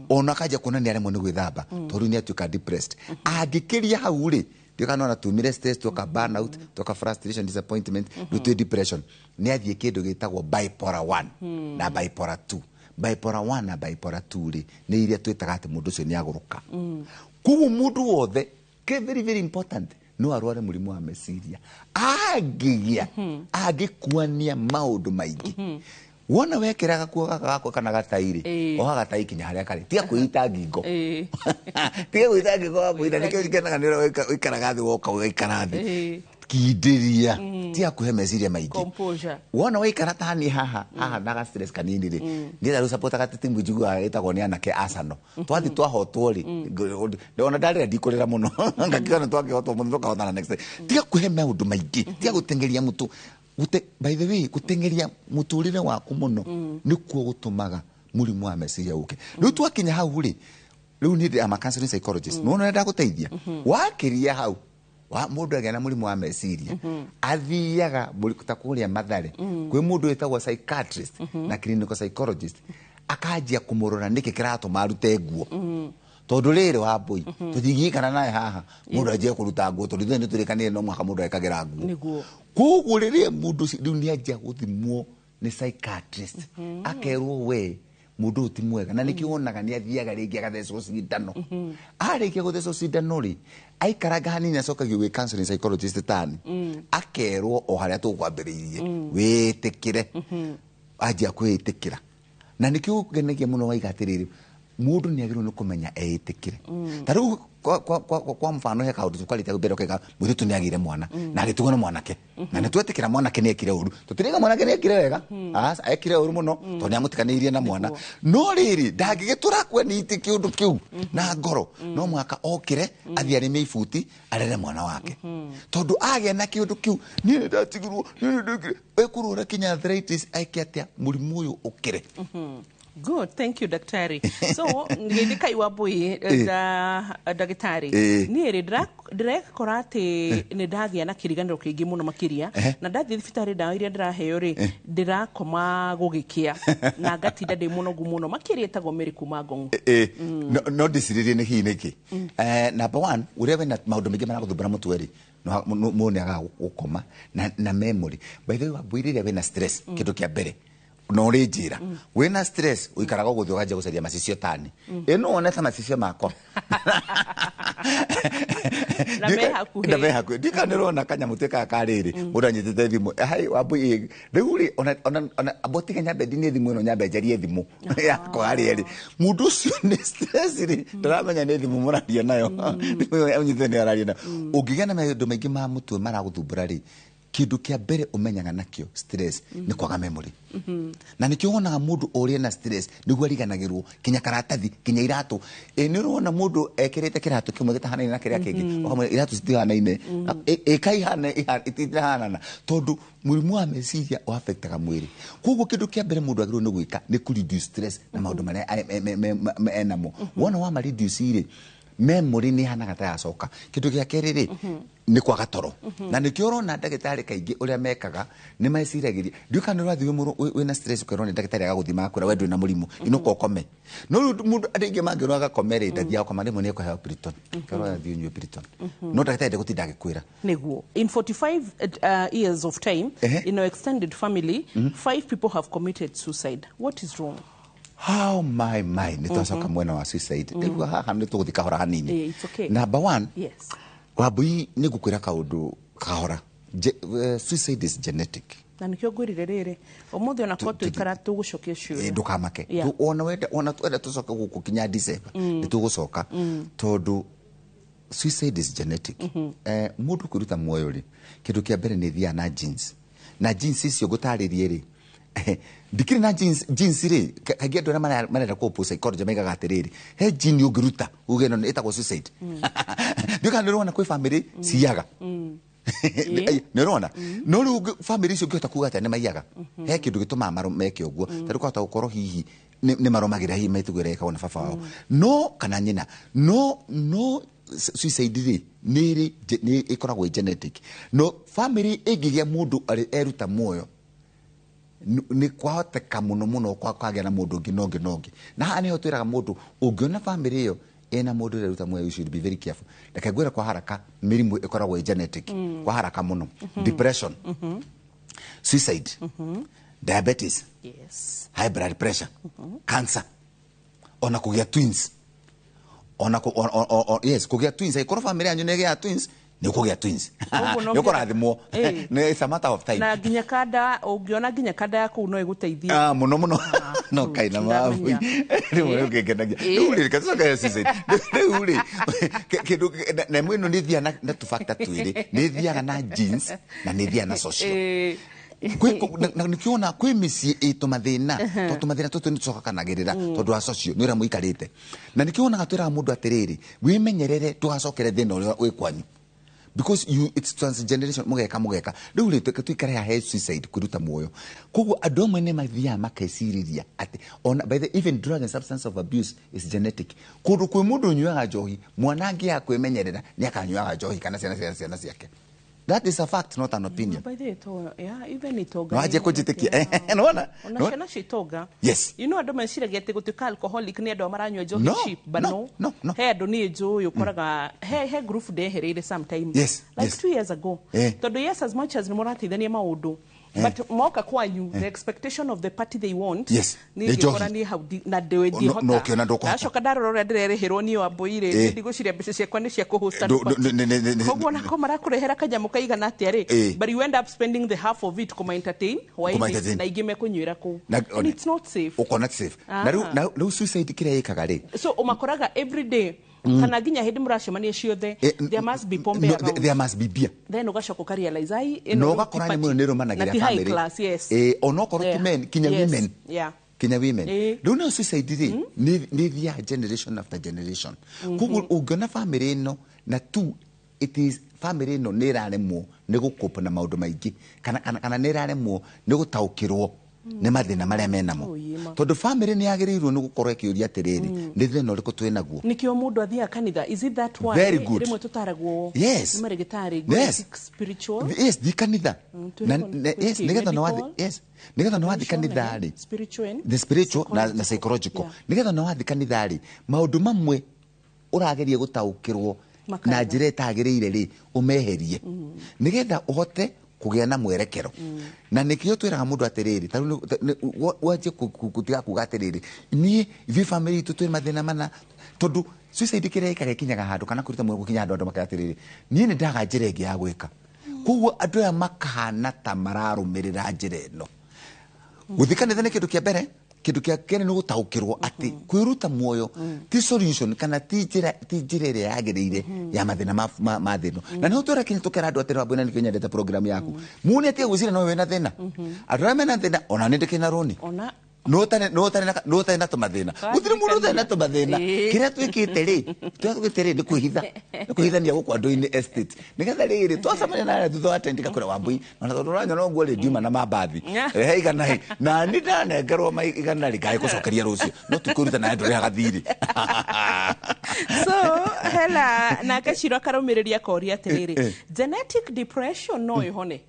ona akajia kuona nĩ aremwo nĩ gwĩthamba tondũ nĩ atuĩka depressed angĩkĩria hau rĩ ndĩkana ona tumire stress toka burnout toka frustration disappointment to depression nĩ athiĩ kĩndũ gĩtagwo bipolar 1 na bipolar 2 bipolar 1 na bipolar 2 rĩ nĩ iria twĩtaga atĩ mũndũ ũcio nĩ agũrũka kugu mũndũ wothe very very important no arware mũrimũ wa meciria angĩgia angĩkuania maũndũ maingĩ wona wekera gakuo gako kana gatairi oha gatai kinya harĩa kare tiga kwĩita ngingo tiga kwĩita ngingo wakwĩita nĩkĩo gĩkenaga nĩ ũikaraga thĩ woka ũgaikara thĩ kindiria tiga kuhe meciria maingĩ wona waikara tani haha na stress kanini rĩ nĩ nda support gatitimu njigua ĩtagwo nĩ anake Arsenal twathi twahotwo rĩ ona ndarĩra ndikorera mũno ngakĩona twakĩhotwo mũno tũkahotana next tiga kuhe maũndũ maingĩ tiga gũtengeria mũtu by the way gũtengeria mũtũrĩre waku mũno nĩkuo gũtũmaga mũrimũ wa meciria ũke rĩu twakinya hau rĩ rĩu nĩ ama counseling psychologist no nenda gũteithia wakĩria hau wa mũndũ agĩa na mũrimũ wa meciria athiaga ta kũrĩa Mathare kwĩ mũndũ wĩtagwo psychiatrist na clinical psychologist akanjia kũmũrora nĩkĩ kĩratũma arute nguo tondũ rĩrĩ wa mbũi tũtingĩikara naye haha mũndũ anjie kũruta nguo tondũ ithuĩ nĩ tũrĩkanĩire no mwaka mũndũ ekagĩra nguo koguo rĩrĩa mũndũ rĩu nĩ anjia gũthimwo nĩ psychiatrist akerwo we mũndũ ti mwega na nĩkĩo wonaga nĩ athiaga rĩngĩ agathecwo cindano arĩkia gũthecwo cindano rĩ aikaranga hanini acokagio gwĩ counseling psychologist tani akerwo o harĩa tũkwambĩrĩirie wĩtĩkĩre anjia kwĩtĩkĩra na nĩkĩo genegia mũno waiga atĩrĩrĩ mũndũ nĩ agĩrĩirwo nĩ kũmenya eitĩkĩre ta rĩu kwa mfano he kaũndũ tũkarĩte mbere ũkaiga mũirĩtu nĩ agĩire mwana na agĩtugwo nĩ mwanake na nĩ twetĩkĩra mwanake nĩ ekire ũru tũtirĩga mwanake nĩ ekire wega ekire ũru mũno tondũ nĩ amũtikanĩirie na mwana no rĩrĩ ndangĩgĩtũra kweniti kĩũndũ kĩu na ngoro no mwaka okire athiĩ arĩme ibuti arere mwana wake tondũ agĩa na kĩũndũ kĩu niĩ ndatigirwo niĩ ndekire ekũrũra kinya arthritis aike atĩa mũrimũ ũyũ ũkire. Good, thank you, Daktari. So, ngĩthika iwambui Daktari. Niĩ ndĩrekora atĩ nĩ ndagĩa na kĩriganĩro kĩingĩ mũno makĩria na ndathiĩ thibitarĩ ndawa iria ndĩraheo rĩ ndĩrakoma gũgĩkĩa na ngatinda ndĩ mũnogu mũno makĩria ĩtagwo Mary kuma Ngong'o. No ndĩcirĩrie nĩ hihi nĩkĩ. Number one, ũrĩa wĩna maũndũ maingĩ maragũthumbũra mũtwe rĩ mũndũ nĩ agaga gũkoma na memory. By the way, wambui rĩrĩa wĩna stress kĩndũ kĩa mbere no rĩnjĩra wĩna stress ũikaraga gũthĩ ũkanjia gũcaria macicio tani ĩno woneta macicio makwa na me hakuhĩ ndikanĩrona kanyamũ twĩkaga karĩrĩ mũndũ anyitĩte thimũ hai wambui rĩu rĩ ona abotige nyambe ndinie thimũ ĩno nyambe njarie thimũ yakwa harĩa rĩ mũndũ ũcio nĩ stress rĩ ndaramenya nĩ thimũ mũraria nayo thimũ ĩyo ũnyitĩte nĩ araria nayo ũngĩgĩa na maũndũ maingĩ ma mũtwe maragũthumbũra rĩ kĩndũ kĩa mbere ũmenyaga nakĩo stress nĩ kwaga memory na nĩkĩo wonaga mũndũ ũrĩa na stress nĩguo ariganagĩrwo kinya karatathi kinya iratũ nĩ ũrona mũndũ ekĩrĩte kĩratũ kĩmwe gĩtahanaine na kĩrĩa kĩngĩ ohamwe iratũ citihanaine ĩkahanana tondũ mũrimũ wa meciria ũaffectaga mwĩrĩ koguo kĩndũ kĩa mbere mũndũ agĩrĩirwo nĩ gwĩka nĩ kũreduce stress na maũndũ marĩa enamo wona wama reduce rĩ memory nĩ hanaga ta yacoka kĩndũ gĩa kerĩ rĩ nĩ kwaga toro na nĩkĩo ũrona ndagĩtarĩ kaingĩ ũrĩa mekaga nĩ meciragĩria ndiũka nĩ ũrathiĩ wĩna stress ũkerwo nĩ ndagĩtarĩ agagũthima akwĩra we ndũrĩ na mũrimũ inũka ũkome no rĩu mũndũ andũ aingĩ mangĩrwo agakome rĩ ndathiaga gũkoma rĩmwe nĩ ekũheo Piriton kerwo athiĩ ũnyue Piriton no ndagĩtarĩ ndegũtinda agĩkwĩra nĩguo in 45 years of time in our extended family 5 people have committed suicide. What is wrong? How my nĩ twacoka mwena wa suicide nĩguo haha nĩ tũgũthiĩ kahora hanini. Number one, wambui nĩ ngũkwĩra kaũndũ kahora suicide is genetic na nĩkĩo ngwĩrire rĩrĩ ũmũthĩ ona korwo tũikara tũgũcokia ciũria ndũkamake ona twenda tũcoke gũkũ kinya December nĩ tũgũcoka tondũ suicide is genetic. Mũndũ kwĩruta muoyo rĩ kĩndũ kĩa mbere nĩ thiaga na genes na genes icio ngũtarĩrie rĩ ndikiri na genes rĩ kaingĩ andũ arĩa marenda kũpũ psychology maigaga atĩrĩrĩ he gene ũngĩruta uge ĩno ĩtagwo suicide ndĩka nĩrona kwĩ family ciaga nĩrona no rĩu family icio ũngĩhota kuga atĩ nĩ maiyaga he kĩndũ gĩtũmaga meke ũguo tondũ kwahota gũkorwo hihi nĩ maromagĩra hihi maitugĩra ĩkagwo na baba wao no kana nyina no suicide rĩ ni ikoragwo genetic no family ingigia mundu eruta muoyo ni kwahoteka muno kwagĩa na mundu ngi na hani ho twiraga mundu ungiona family iyo ena mundu eruta muoyo, you should be very careful. Like gwira kwa haraka mirimu ikoragwo genetic kwa haraka muno. Depression, suicide, diabetes, high blood pressure, cancer, ona kugia twins, yes, kugia twins. Ikoro family yanyu negia twins ni kugia twins. Yoko rathimo. It's a matter of time. Na ginya kada ungiona ginya kada yako no iguteithia. Muno no kaina mabu. Ni ugegenagia. Uri katsoka ya suicide. Uri kidu na mwino ni thia na tu factor twiri. Ni thia na genes na ni thia na social. Nikiona kwi misi itumathina tutu ni tsoka kanagirira tondu wa socio ni ra muikarite na nikiona gatwira mundu atiriri wimenyerere tugacokere thina uri wi kwanyu because it's transgeneration mugeka riu ri twikare ha suicide kuruta muoyo koguo andu amwe ni mathia makeciriria ati by the even drug and substance of abuse is genetic kundu kwi mundu nyuaga njohi mwanangi ya kwimenyerera ni akanyuaga njohi kana ciana ciake. That is a fact, not an opinion. By the way, even itoga. Waje kujitikia. Unaona? Unashana shitoga. Yes. You know ando mashira gete gutuka alcoholic ni ando maranywa njohi cheap, but no. He ando ni jo yokoraga he group de herere sometimes. Yes. Like 2 years ago. Todo yes, as much as nimorati maundu. But moka kwanyu, the expectation of the party they want. Yes. Ni gikora ni how na dewe di hota. No kiona ndoko. Ashoka daroro rere heroni wa boire ndi guciria mbeca ciakwa ni cia kuhosta. Koguo na ko marakurehera kanyamu kaigana atiari, but you end up spending the half of it kuma entertain why na igime kunywira ku. And it's not safe. Uko not safe. Na suicide kire ikaga ri. So umakoraga every day kana ginya hindi muracemania ciothe there must be pombe around. There must be beer. Then ugacoka realize ai no gakora ni muno ni romanagira family class, yes. Onokoro ti men kinya women. Yeah. Kinya women. Don't know suicide ni via generation after generation. Kugu ugana family no na tu it is family no ni raremo ni gukopa na maundu maingi kana ni raremo ni gutaukirwo ne mathina maria menamo tondu family ni yagirirwo ni gukorwo ikiuria atiriri ni thina uriku twinaguo nikio mundu athia kanitha. Is it that one? Very good. Rimwe tutaragwo marigitari spiritual. Yes, di kanitha yes nigetha no wathi nigetha no wathi kanitha ri the spiritual na psychological nigetha no wathi kanitha ri maundu mamwe urageria gutaukirwo na njira itagirire ri umeherie nigetha uhote kugia na mwerekero na nikio twiraga mundu atiriri taru waje kutiga kuga atiriri ni vi family tutwe mathina mana tondu suicide kireka kinyaga handu kana kuruta mwe gukinya handu makaya atiriri ni ndaga njira ingi ya gwika kuguo andu ya makahana ta mararumirira njira ino guthikana thene kindu kia mbere kindu kia kene no gutaukirwo ati kwiruta muoyo ti solution kana ti njira ire yagirire ya mathina mathino na no twira kintu tukera andu atira bwina nikinya ndeta program yaku mune ati gusira no wena thina adrame na thina ona ndike na roni no tane na tumathina gutire mundu tane na tumathina kira twikite ri ni kuhithania guku andu-ini estate nigetha riri twacamania na thutha wa tendika kura wambui na tondu ranya no nguo ndiuma na mabathi igana na ni ndanengerwo igana rigae gucokeria rucio no tukuruta na andu ria gathiri so hela na kashiro karumiriria kori atiriri genetic depression no ihone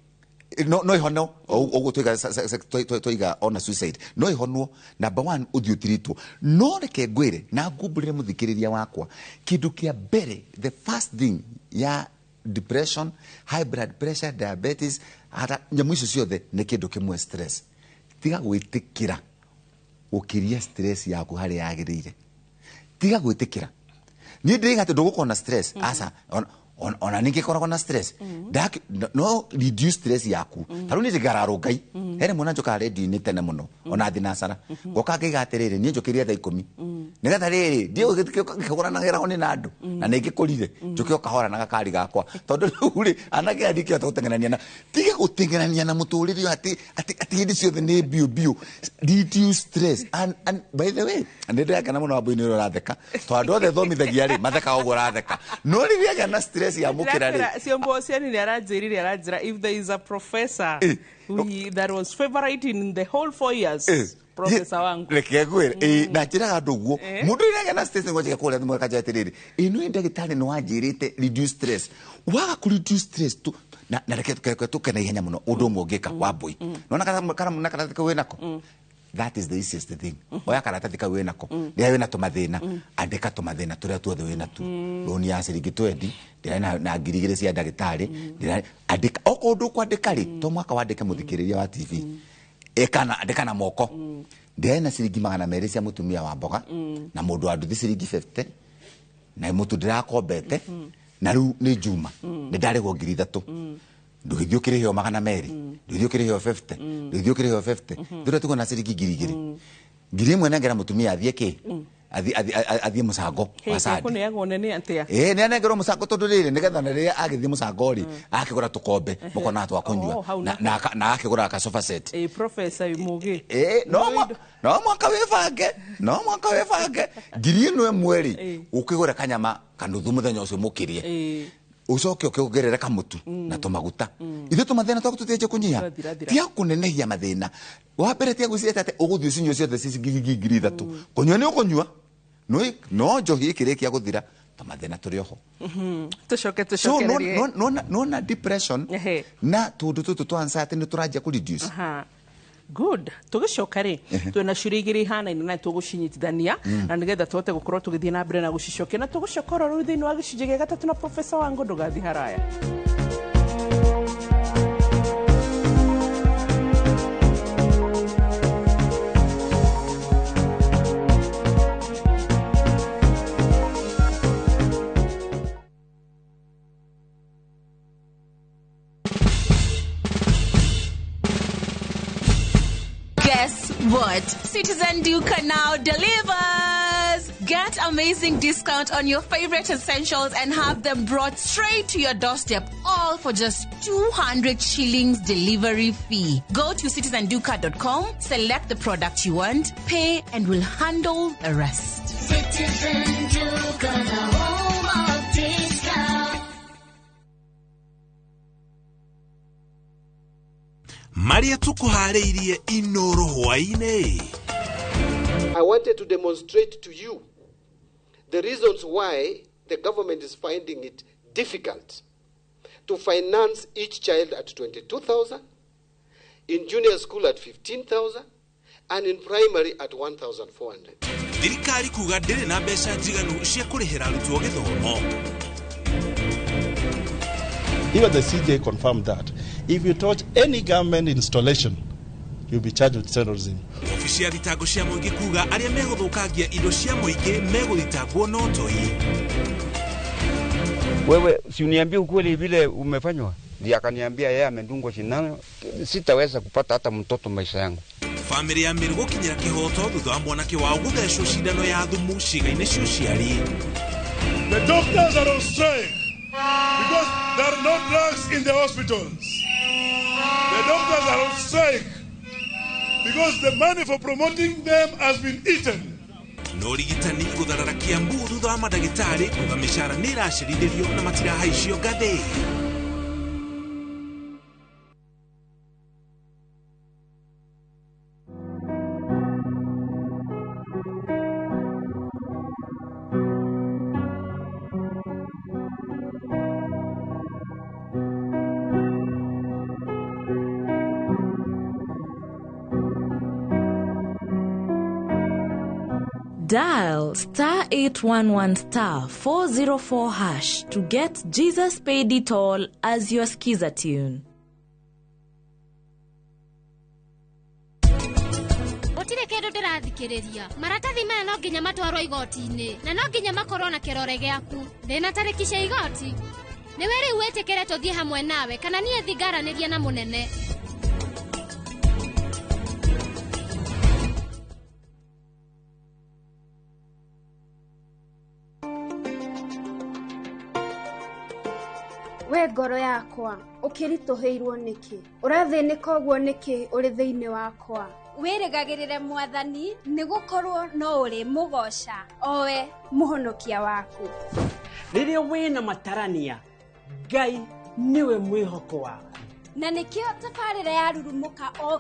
no ihono ogo toiga on suicide no ihono number 1 uthiutirito no reke ngwire na ngumburire muthikiriria wakwa kindu kia mbere the first thing ya depression, high blood pressure, diabetes hata nyamu icio ciothe ni kindu kimwe stress tiga gwitikira ukiria stress yaku hari yagirire tiga gwitikira ni ndiga te ndugukona stress asa ona ninge koragwo na stress no reduce stress yaku taru ni jigararo ngai here mwana njoka ready ni tene muno ona thinasara goka ngiga atiriri ni njokiria tha 10 nigetha riri ndio ngikora na gera honi na andu na ninge kurire njokio kahora na gakari gakwa tondu uri anake adikio tutengenania na tige gutengenania na muturiri ati hindi ciothe ni bio reduce stress and by the way ndenda kana muno abu ni ratheka to andu othe thomithagia ri matheka ogo ratheka no riviaga na stress ya mukirari siombo siani ni arajira if there is a professor that was favorite in the whole 4 years professor wangu reke ngwire na njiraga nduguo mundu iraga na stress ngoje kuria thimu kaja atiriri ino ndagitari no wanjirite reduce stress waga ku reduce stress tu na reke tukena ihenya muno undu mungika wa boy nona kana karatika wenako that is the easiest thing oya karatika wenako ndia wena tumathina andika tumathina turia tuothe wena tu roni ya ciringi 20 ndia na ngirigire cia ndagitari ndia andika oko ndu kwandika ri to mwaka wandike muthikiriria wa TV ekana andika na moko ndia na ciringi 200 cia mutumia wa mboga na mundu wa nduthi ciringi 50 na mutu ndirakombete na riu ni juma ni ndarego ngiri 3 nduthio kirihio 200 nduthio kirihio 50 nduthio kirihio 50 ndura tuko na ciringi ngiri imwe nengera mutumia athie ki athie musango wa sadi ko ne yagone ni atia ni nengero musango tondu riri nigetha na riri agithie musango ri akigura tukombe moko na twa kunywa na akigura ka sofa set professor mugi no mwaka wefange ngiri ino mweri ukigura kanyama kanuthu muthenya ucio mukirie ucoke ukiongerera kamutu na tomaguta ithe tumathina twaku tutieje kunyiha tia kunenehia mathina wa mbere tia gucieta ate uguthio cinyo ciothe ngiri 3 kunywa ni ukunywa no njohi ikirikia guthira tumathina turi oho tucoke no na depression na tundu tutu twa anxiety ni turajia ku reduce good tugicoka ri twena curi igiri hana ina na tugucinyitithania na nigetha tuhote gukorwo tugithie na mbere na gucicokia na tugucokora ru thiini wa gicunjĩ gĩa gatatũ na professor wangu ndugathi haraya Guess what? Citizen Duca now delivers! Get amazing discount on your favorite essentials and have them brought straight to your doorstep, all for just 200 shillings delivery fee. Go to citizenduca.com, select the product you want, pay, and we'll handle the rest. Citizen Duca, the home of discount. Maria tukuhareirie inoro hwaine. I wanted to demonstrate to you the reasons why the government is finding it difficult to finance each child at 22,000, in junior school at 15,000, and in primary at 1,400. Thirikari kuga ndiri na mbeca njiganu cia kurihira arutwo githomo. Even the CJ confirmed that if you touch any government installation, you'll be charged with terrorism. Ofisi ya thitango cia muingi kuga aria meguthukangia indo cia muingi meguthitangwo no toi. Wewe si uniambie ukweli vile umefanywa? Ndiye akaniambia yeye amedungwa sindano, sitaweza kupata hata mtoto maisha yangu. Family ya Miru gukinyira kihoto thutha wa mwanake wao guthecwo cindano ya thumu ciga-ini cio ciari. The doctors are on strike because there are no drugs in the hospitals. The doctors are on strike because the money for promoting them has been eaten. No rigitani gutharara Kiambu thutha wa madagitari kuga mishara ni iracirithĩrio na matirahaicio ngathĩ. Dial *811*404# to get Jesus Paid It All as your skiza tune. Gutire kindu ndirathikiriria maratathi maya no nginya matwarwo igoti-ini na no nginya makorwo na kirore giaku ndina tariki cia igoti ni weri wetekere tuthie hamwe nawe kana nie thingaranirie na munene. We ngoro yakwa ukirituheirwo niki urathinika uguo niki uri thiini wakwa wirigagirire mwathani nigukorwo no uri mugoca owe muhonokia waku riria wina matarania Ngai niwe mwihoko waku na nikio tabarĩra ya rurumuka o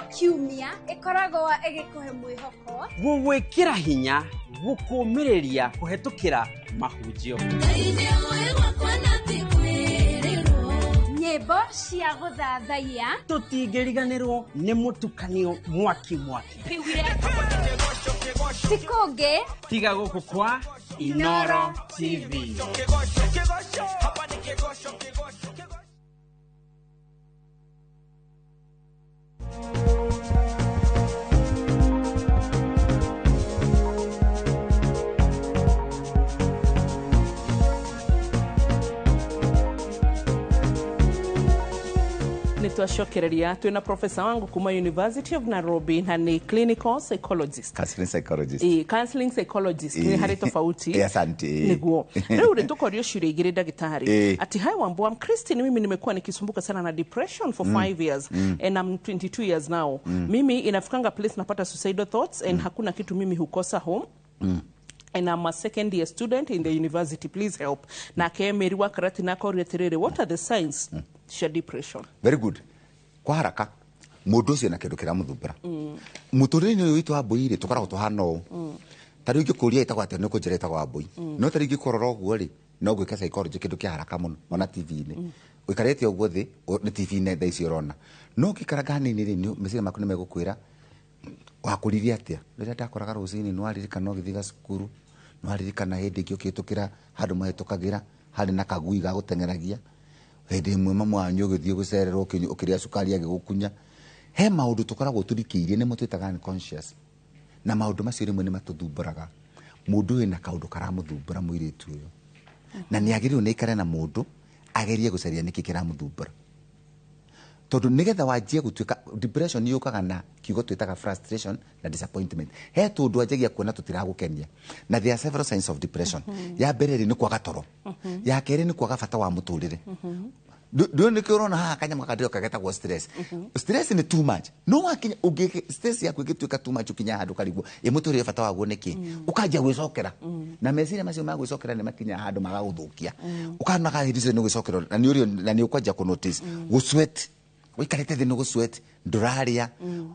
kiumia ĩkoragwo ĩgĩkũhe mwĩhoko gũgwĩkĩra hinya gũkũmĩrĩria kũhetũkĩra mahunjio nyĩmbo cia gũthathaiya tũtingĩriganĩrwo nĩ mũtukanio mwaki tikũngĩ tiga gũkũ kwa Inoro TV. Nitwashokereria twina professor wangu kuma University of Nairobi na ni clinical psychologist. Counseling psychologist. Counseling psychologist ni hari tofauti. Asante. Niguo. Leo nitukorio shule igire daktari. Ati hai wambo Christine, mimi nimekuwa nikisumbuka sana na depression for 5 years and I'm 22 years now. Mimi inafikanga place napata suicidal thoughts and hakuna kitu mimi hukosa home. And I'm a second year student in the university. Please help. Na kemeriwa karati nako reterere. What are the signs? Cia depression. Very good. Kwa haraka mundu ucio na kindu kiramuthumbura muturire-ini uyu witu wa Mbui tukoragwo tuhana uu tari ngikuria itagwo atia ni kunjira itagwo Mbui no tari ngikorora uguo ri no gwika psychology kindu kia haraka muno ona TV-ini uikarete uguo thi ni TV-ini thaa ici urona no ngikaraga hanini ri meciria maku ni megukwira wakuririe atia riria ndakoraga rucini no aririkana ugithiga cukuru no aririkana hindi ingi ukitukira handu mahitukagira hari na kagui ga gutengeragia hindi imwe mama wanyu ugithie gucererwo ukiria cukari agigukunya he maundu tukoragwo turikiirie ni mutwitaga unconscious na maundu macio rimwe ni matuthumburaga mundu wina kaundu karamuthumbura mwiritu uyu na ni agirirwo ni ikare na mundu agerie gucaria niki kiramuthumbura tondu nigetha wanjie gutwika depression yukaga na kiugo twitaga frustration na disappointment he tundu anjagia kuona tutiragukenia na there are several signs of depression ya mbere ni kwaga toro ya keri ni kwaga bata wa muturire ndio ni kirona ha kanyama kadio kagetagwo stress stress ni too much no wakinya ungi stress yaku igituika too much ukinya handu karibu imuturire bata waguo niki ukajia gwicokera na meciria macio ma gwicokera ni makinya handu magaguthukia ukana ka hirizo ni gwicokera na ni urio na ni ukajia ku notice gusweat wikarete thi no gusweat nduraria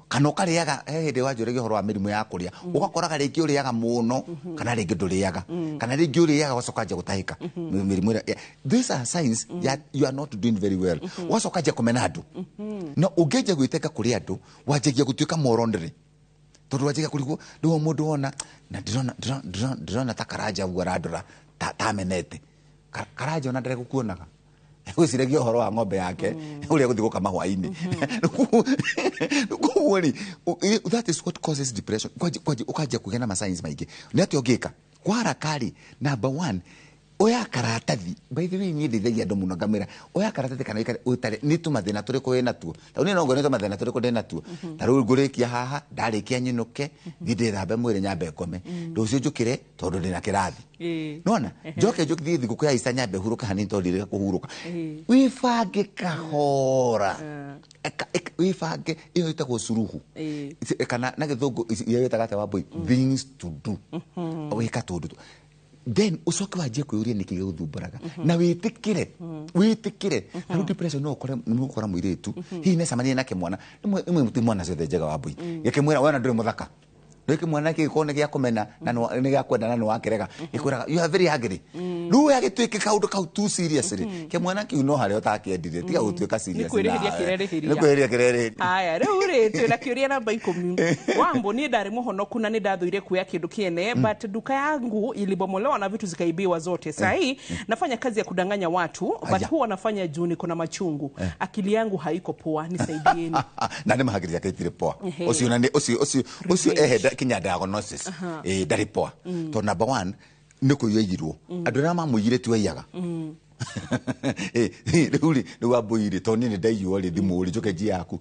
kana ukariaga hindi wanjurege horo wa mirimu ya kuria ugakoraga ringi uriaga muno kana ringi nduriaga kana ringi uriaga wacokaje gutahika mirimu these are signs that you are not doing very well wacokaje kumena andu no ungeje gwiteka kuri andu wanjagia gutuika morondere tondu wanjagia kurigwo ndio mundu wona na ndirona ta karaja guaradura ta menete karaja ona ndare gukuonaga gwiciragia horo wa ng'ombe yake uria guthi gukama hwaini kuoni that is what causes depression ukajia kugena ma signs maingi ni ati ongika kwa harakari number 1 oya karatathi by the way ni ndithagia andu muno ngamira oya karatathi kana ikare utare ni tumathina turi ko wena tuo ta ni nongo ni tumathina turi ko ndena tuo ta ru ngurikia haha ndarikia nyinuke ndithambe mwire nyambe kome rucio njukire tondu ndina kirathi nona njoke njukithi thiguku ya isa nyambe huruka hanini tondu ndire kuhuruka wifange kahora wifange iyo itagwo suruhu kana na githungu iyo itagate wa boy things to do wika tondu then usoke wajie kwuria niki guthumburaga na witikire na depression no ukora mwiritu hi ne samania na kimwana imwe mutimwana ciothe njega wa Mbui gikimwira wena nduri muthaka ndiki mwana kikone gya kumena na ni gya kwenda na no wakirega ikwiraga you are very ugly ru ya gitwike kaundu kau too seriously ke mwana ki no hare utakiendire tiga gutwika serious ni kwiriria kirere aya riu ri twina kiuria namba 10 wambo ni ndari muhonoku na ni ndathuire kuya kindu kiene but duka yangu ilibomolewa na vitu zikaibiwa zote sahi nafanya kazi ya kudanganya watu but huwa nafanya juu niko na machungu akili yangu haiko poa nisaidieni na ni mahagiria kaitire poa usio na usio kinya diagnosis ndari poa to number 1 niko yeyirwo andu na mamuyire tu yaga ruri ni wa Mbui to ni ndaiyo ri thimu ri njoke ji yaku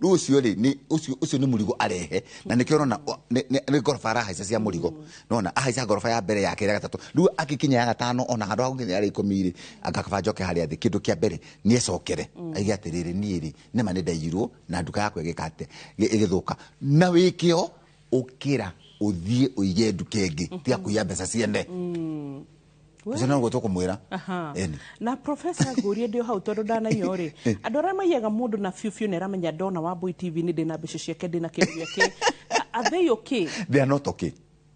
ucio ri ni ucio ni murigo arehe na nikirona ni gorofa rahaica cia murigo nona ahaica gorofa ya mbere yake ya gatatu ru akikinya ya gatano ona handu ha gukinya ari 10 agakaba njoke hari athi kindu kia mbere ni ecokere aigi atiriri ni ri ni mane ndaiyirwo na nduka yakwe gikate igithuka na wikio ukira uthie uige nduka ingi tia kuya mbeca ciene ucio no guo tukumwira na professor ngurie ndio hau tondu ndana yori andu aria maiyaga mundu na fiu nera menya ndona Wambui TV ni ndina mbica ciake ndina kindu giake are they okay? They are not okay.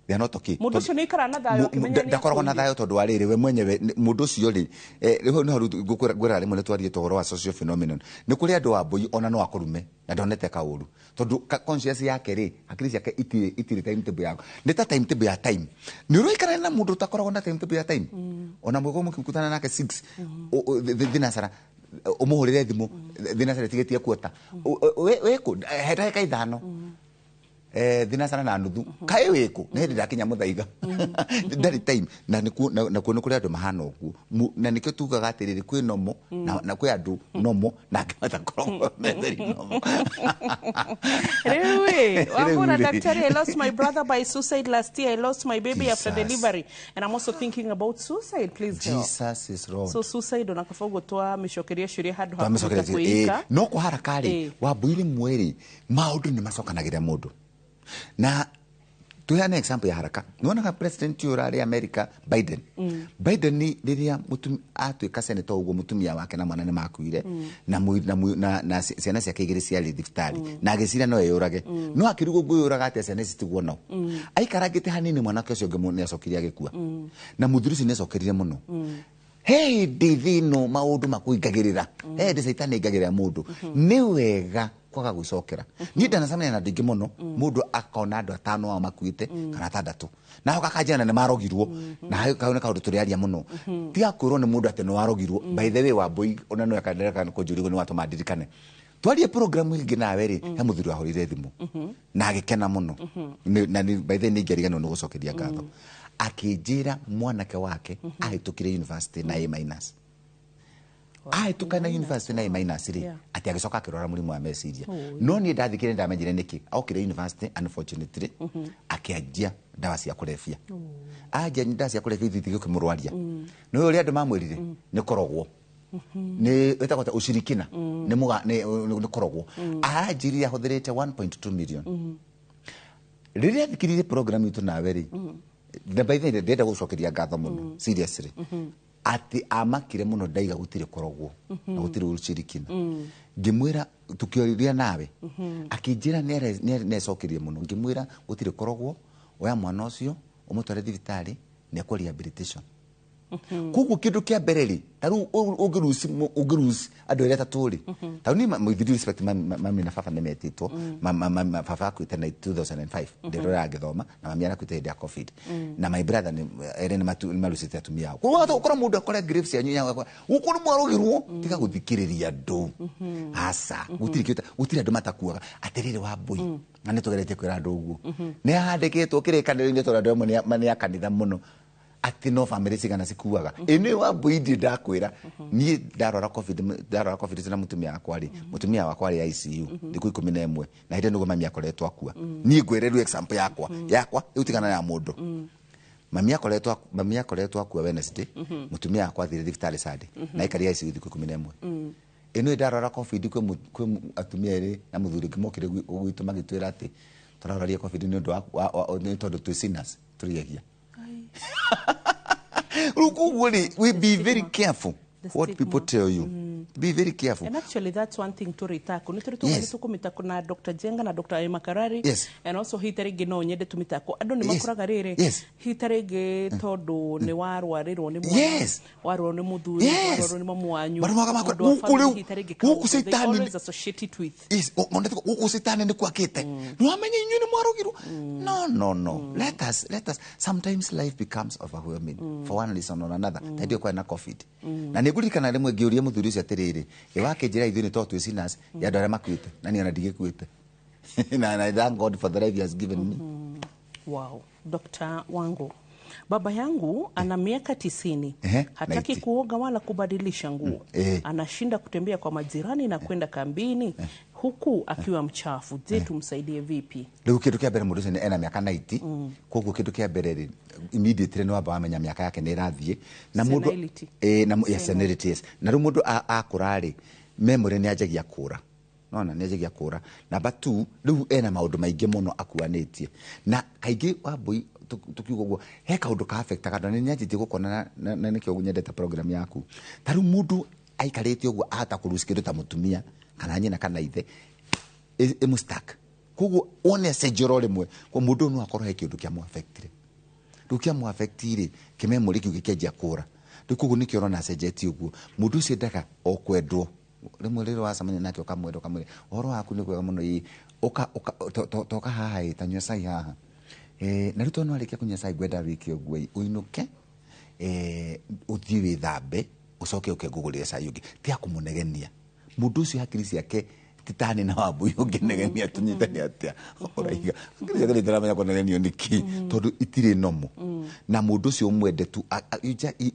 They are not okay. Mundu ucio ni ikara na thayo kimenya ni ndakoragwo na thayo tondu ariri we mwenyewe mundu ucio ri riho no ngwira rimwe ni twarie togoro wa social phenomenon ni kuri andu Wambui ona no akurume na ndonete kauru tondu conscious yake ri akiri ciake itiri time table yako ni ta time table ya time ni uroikara na mundu utakoragwo na time table ya time ona mwego mukikutana nake 6 thinasara umuhurire thimu thinasara tigetie kuota weko heta kai thano thinasara na nuthu kai weko ne ndi ndakinya muthaiga ndari time na nikuo kuri andu mahana uguo na nikio tugaga atiriri kwi nomo na kwi andu nomo na ngata korwo metheri nomo Really? Wambura daktari, I lost my brother by suicide last year. I lost my baby after delivery. And I'm also thinking about suicide. Please help. Jesus is wrong. So suicide unakafa gutwa mishokeria ciuria handu ha kuika. No kuharaka ri Wambui mweri maundu ni macokanagira mundu. Na tuheane example ya haraka. Nuonaga president yurari America Biden. Biden ni riria atuika senator uguo mutumia wake na mwana ni makuire na ciana ciake igiri ciari thibitarĩ na agicira no yurage no akirugo nguo yuraga ate ciana citiguo no aikaragite hanini mwanake ucio ngi ni acokiria agikua na muthuri ni acokerire muno hey divino maundu makuingagirira hey de saitani ingagirira mundu ni wega kwaga gwicokera ni ndanacamania na ndingi muno mundu akona andu atano wa makuite kana tandatu na gakajana ni marogirwo na kauna kaundu turiaria muno tiga kwirwo ni mundu ati no warogirwo by the way Wambui ona no akaendelea kunjurigo ni watu madirikane twarie program ingi nawe ri he muthuri wahorire thimu na agikena muno na by the way ni ngerigano no gucokeria ngatho akijira mwanake wake ahitukire university na A-. Ahitukana university na A- ri ati agicoka akirora murimu wa meciria no ni ndathikire ndamenyire niki aukire university unfortunately akianjia ndawa cia kurefia aje ndawa cia kurefia ithithige kumurwaria no uri andu mamwirire ni korogwo ni etagota ushirikina ni muga ni korogwo ajiria hothirite 1.2 million riria thikirire program itu nawe ri the by the ndenda gucokeria ngatho muno seriously ati amakire muno ndaiga gutire korogwo na gutire ushirikina ngimwira tukioriria nawe akijira ne cokerie muno ngimwira gutire korogwo oya mwana ucio umutware thibitari ne ko rehabilitation kuku kindu kia bereri taru ugirusi andu ere taturi taru ni with respect mami na fafa nemetitwo fafa kwite na 2005 ndero ya githoma na mami ana kwite ya covid na my brother ni ere ni malusite atumia kwa ukora mundu akora graves ya nyanya ukuru mwarugirwo tika guthikiriria ndu asa gutiri andu matakuaga atirire Wambui na nitugerete kwira andu uguo ni handikitwo kirikaniro-ini tondu andu mani akanitha muno ati no family cigana cikuaga ene Wambui ndi ndakwira ni ndarora covid na mutumia wakwa ri mutumia wakwa ri ICU ndiku 11 na hinde nugo mami akoretwo akua ni ngwereru example yakwa utigana ya mundu mami akoretwo akua Wednesday mutumia wakwa thire thibitari Sunday na ikari ICU ndiku 11 ene ndarora covid kwe atumia ri na muthuri kimokire gwitu magitwira ati turaroria covid ni ndu ni tondu twi sinners turiyagia we be very careful what people tell you. Be very careful. And actually that's one thing to retako. Nituri tukumitako na Dr. Jenga na Dr. Makarari. Yes. And also hitarege no nyende tumitako. Ado ni makuraga rere. Yes. Hitarege todo ni warwariro ni mwana. Yes. Warwaro ni muduri. Yes. Warwaro ni mamuanyu. Barumaga makura. Uku They always associate it with. Yes. Uku sitani ni kwa kete. Nuamenye inyo ni mwarugiru. No. Let us. Sometimes life becomes overwhelming for one reason or another. Tadio kwa na COVID. Na nigurikana rimwe ngiuria muthuri ucio atiriri wake njira ithu ni to twi sinners ya ndore makwite na ni ona ndigikuite na I thank God for the life he has given me. Wow. Dr. Wangu, baba yangu ana miaka 90. Hataki kuoga wala kubadilisha nguo. Anashinda kutembea kwa majirani na kwenda kambini huku akiwa mchafu. Je, tumsaidie vipi? Leo kitu kia bere murusi ena miaka 90. Koguo kitu kia bere immediately no aba amenya miaka yake ni rathie na mundu na senility yes na ru mundu akurari memory ni ajagia kura nona ni ajagia kura. Number 2 riu ena maundu maingi muno akuanitie na kaingi Wambui tukiuga guo he kaundu ka affect kana ni nyanjiti gukona na nikio nyendete program yaku taru mundu aikarite uguo ahata kurusikiru ta mutumia kana nyina kana ithe mustak kuguo one sejoro rimwe kwa mundu no akorwo he kindu kia mu affectire ndukia mu affectire kimemori kiu gikenjia kura kuguo nikio rona sejeti uguo mundu ucio ndaka okwendwo rimwe riro wacamania nake ukamwenda ukamwira uhoro waku ni kwega muno ii toka haha tanywa cai haha na rito no arikia kunywa cai gwenda wiki uguo uinuke uthii withambe ucoke ukengugurire cai ungi ti akumunegenia mundu ucio hakiri ciake titani na wambui unginegenia tunyitani atia uraiga hakiri ciake ndamenya kunegenio niki tondu itire nomo na mundu ucio umwende tu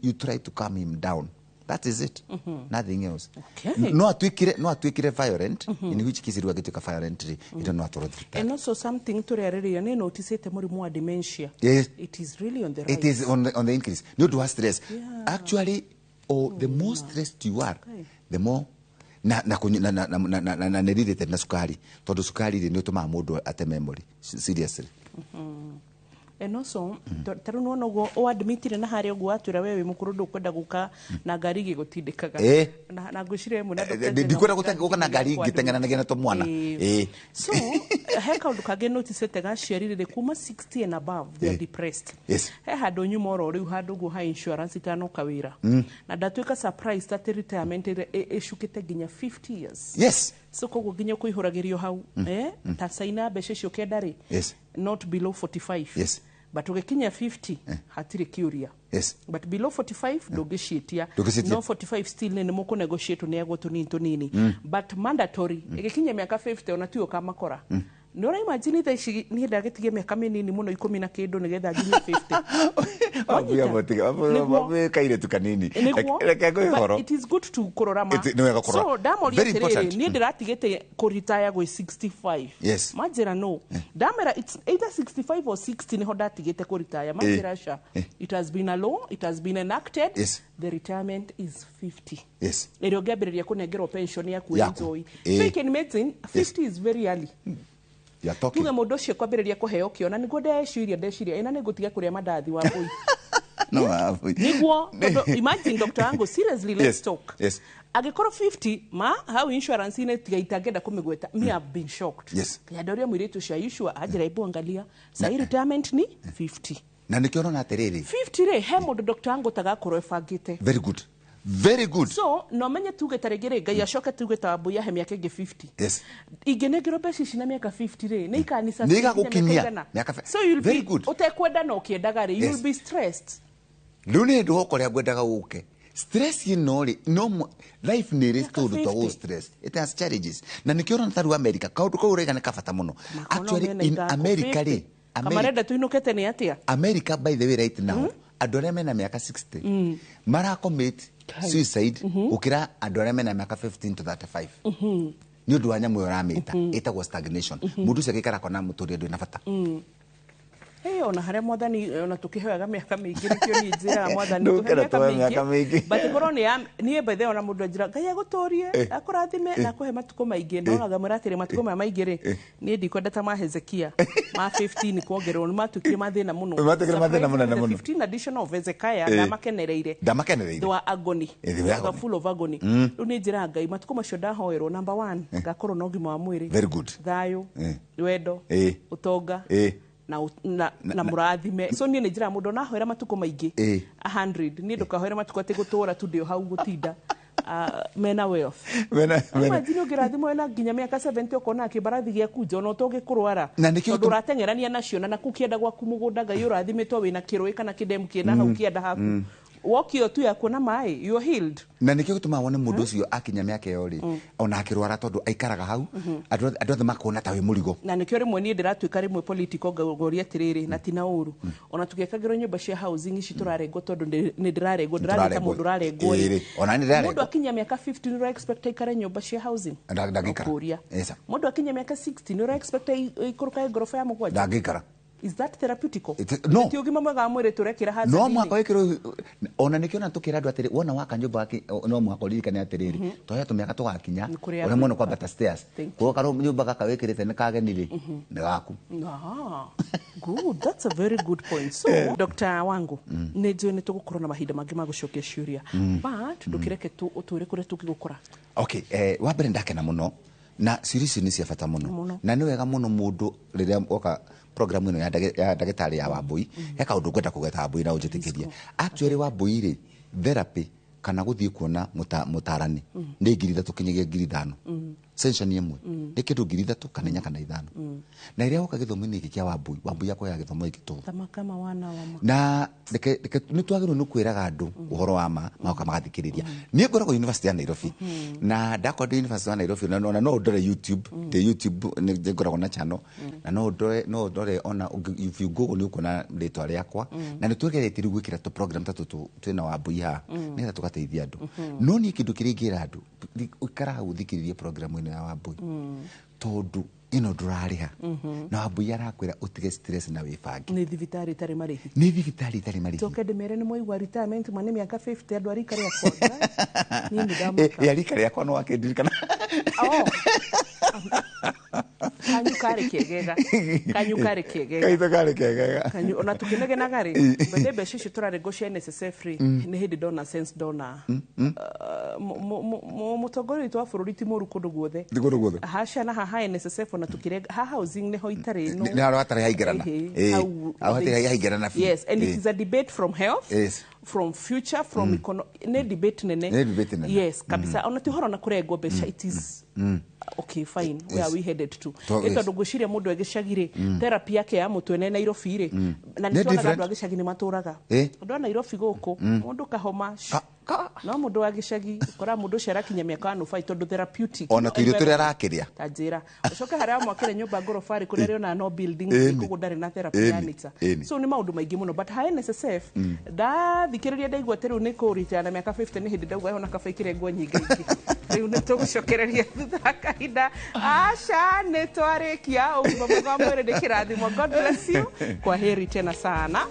you try to calm him down. That is it. Nothing else. Okay. No atwikire violent. In which case it gituka violently. You don't know what to do. And also something to rarely ne notice it more dementia. Yes. It is really on the rise. It is on the increase. No to stress. Yeah. Actually, the more stressed you are, the more na related na sukari. Todo sukari ni utuma mundu ate memory. Seriously. And also taru no no o admitire na hari ogwa atura wewe mukuru ndukwenda guka na ngari gigutindikaga na ngucire mu na ndikwenda guka na ngari gitengana na to mwana so he kaundu kage notice te gaciarire kuma 60 and above they are depressed. Yes. He hado nyumoro riu hado gu ha insurance itano kawira na ndatuika surprise that retirement eshukite ginya 50 years. Yes. So koguo ginya kuihuragirio hau ta saina beshe cio kendari. Yes. Not below 45. Yes. But ugekinya 50 hatire curia. Yes. But below 45 dogeshitia. No 45 still ne muko negotiate ne ago tunini. But mandatory igekinya miaka 50 onatuo kama kora. Nora imagine that ni ndagetigie miaka minini muno 10 na kindu nigetha nginya 50. Abia botiga kaire tukanini. But it is good to kororama. So damori atiriri ni ndiratigete ko retire go 65. Yes. Majira no. Damera it's either 65 or 60 ni hodatigete ko retire. Majira sha. It has been a law, it has been enacted. Yes. The retirement is 50. Yes. Ero gabereria kunegero pension ya kuenjoy. So you can imagine 50 is very early. You are talking. Tuge mundu ucio kwambiriria kuheo kio na niguo ndeciria ina nigutiga kuria mandathi wa boy. No, niguo imagine Dr. Ango seriously let's talk. Yes. Agikoro 50 ma how insurance ine tiga itagenda kumigweta me have been shocked. Yes. Ya doria mwiretu cia usual ajira ibu angalia sai retirement ni 50. Na nikiona na terere 50 re he mundu Dr. Ango tagakorwo ebangite. Very good. Very good. So no menye tuge taregere ngai acoke tuge tabuya he miaka 50. Yes. Igenegero pesa cina miaka 50 re ne ikanisa niga gukinyia miaka. So you'll very be good. Utekwenda no kiendaga re you'll be stressed. Lune ndo koria gwendaga uke. Stress inori no life ni resto to stress. It has challenges. Na nikiona ntaru America kaundu ko urega ne kafata muno. Actually in America re kamarenda tuinukete ni atia. America by the way right now adore mena miaka 60 mara commit suicide ukira adore mena miaka 15 to 35 ni undu wa nyamu yoramita etagwo stagnation mundu cio gikara kona muturia ndu na bata ona hare mwathani ona tukiheaga miaka mingi nikio ni njira mwathani tuheaga miaka mingi but koroni ni bethe ona mundu njira ngai agutorie akurathime na kuhe matuko maingi no naga muratire matuko maingi ri ni ndikwenda ta ma Hezekia ma 15 kuongerwo ni matukire mathina muno na muno 15 additional of Hezekia ndamakenereire they were agony they were full of agony ni njira ngai matuko macio ndahoerwo number 1 ngakorwo no ngima wa mwiri very good thayo wendo utonga na murathime so ni njira mundu na hoera matuko maingi 100 ni ndukahoera matuko ati gutura tu ndio hau gutinda mena wealth imagine ugirathimo na nginya miaka 70 ukona akibarathi gia kunja no toge kurwara tondu ratengerania nacio na nakukienda gwaku mugunda ngai urathimitwo wina kirui kana kidemu kina hau kienda haku wokio tu yakuna mai you healed na nikio gutuma wone mundu ucio akinya miaka yori ona akirwara tondu aikaraga hau andu othe makona tawe murigo na nikio rimwe ni ndiratuika rimwe political goria tiriri na tina uru ona tugekagiro nyumba cia housing ici turarengo tondu ni ndirarengo ndirareta mundu rarengo ona ni ndirarengo mundu akinya miaka 50 ni expect ikare nyumba cia housing ndagikara mundu akinya miaka 60 ni expect ikuruka gorofa ya mugwanja ndagikara Is that therapeutical? No. Ti ugima mwega wa mwiri turekira hazard. No mwaka wekiro ona nikiona tukira andu atiri wona waka nyumba yake no mwaka uririkane atiriri toya tumiaka tugakinya ore mwono kwa bata stairs kwa karo nyumba kaka wekirite ne kagenire ne gaku. Good, that's a very good point. So Dr. Wangu nejo ne tugukorwo na mahinda mangi magucokia ciuria but ndukireke tu utwire kure tukigukora. Okay, wa mbere ndakena muno na series ni cia bata muno na ni wega muno mundu riria oka program ino ya ndagitari ya Wambui ya kaundu kwenda kugeta Wambui na unjitikiria actually Wambui ri therapy kana guthii kuona mutarani ni 3,000 kinyagia 5,000 session imwe ni kindu 3,000 kana 4 kana 5 na iria uka githomo-ini giki kia Wambui yako ya githomo giki tu kama wana wa na ni twagirwo ni kwiraga andu uhoro wa ma maoka magathikiriria ni ngoragwo University ya Nairobi na ndakwa University ya Nairobi na no ndore YouTube the YouTube ni ngoragwo na channel na no ndore ona if you go ni ukona ritwa riakwa na ni twegeretie riu gwikira to program tatu twina Wambui ha ni tugateithia andu no ni kindu kiringira andu ukara hau thikiririe program ino ya Wambui tondu ino ndurariha na Wambui arakwira utige stress na wibangi ni thibitari tari marihi toke ndemere ni moigwa retirement mwane miaka 50 andu arika riakwa ni ndamaka ya rika riakwa no akendirikana kanyu kare kiegega kanyu ona tukinege na gari bende beshishi turare goshia NSSF free ni hindi dona sense dona mutogori twa bururi ti muru kundu guothe hasha na haha NSSF ona tukirega ha housing ne hoitare no ni haro atare haigerana awatire haigerana yes and it is a debate from health from future from economy ne debate nene yes kabisa ona ti horo na kurego besha it is okay fine where are we headed to ito ndugushiria mundu egishagire therapy yake ya mutwe ne Nairobi ri na ni tona andu agishagi ni maturaga andu a Nairobi guku mundu kahoma no mundu agishagi kora mundu shara kinya miaka no fight tondu therapeutic ona twirio turi arakiria tajira ucoke haria mwakire nyumba gorofari kuri rio na no building kugundari na therapy yanita so ni maundu maingi muno but high NSSF da thikiriria ndaigwa teru ni kurita na miaka 50 ni hindi ndaugwa ona kabaikire ngo nyingi riu ni tugucokereria thutha kahinda asha ne twarikia ugima mwega mwere ndikirathimo God bless you kwa heri tena sana.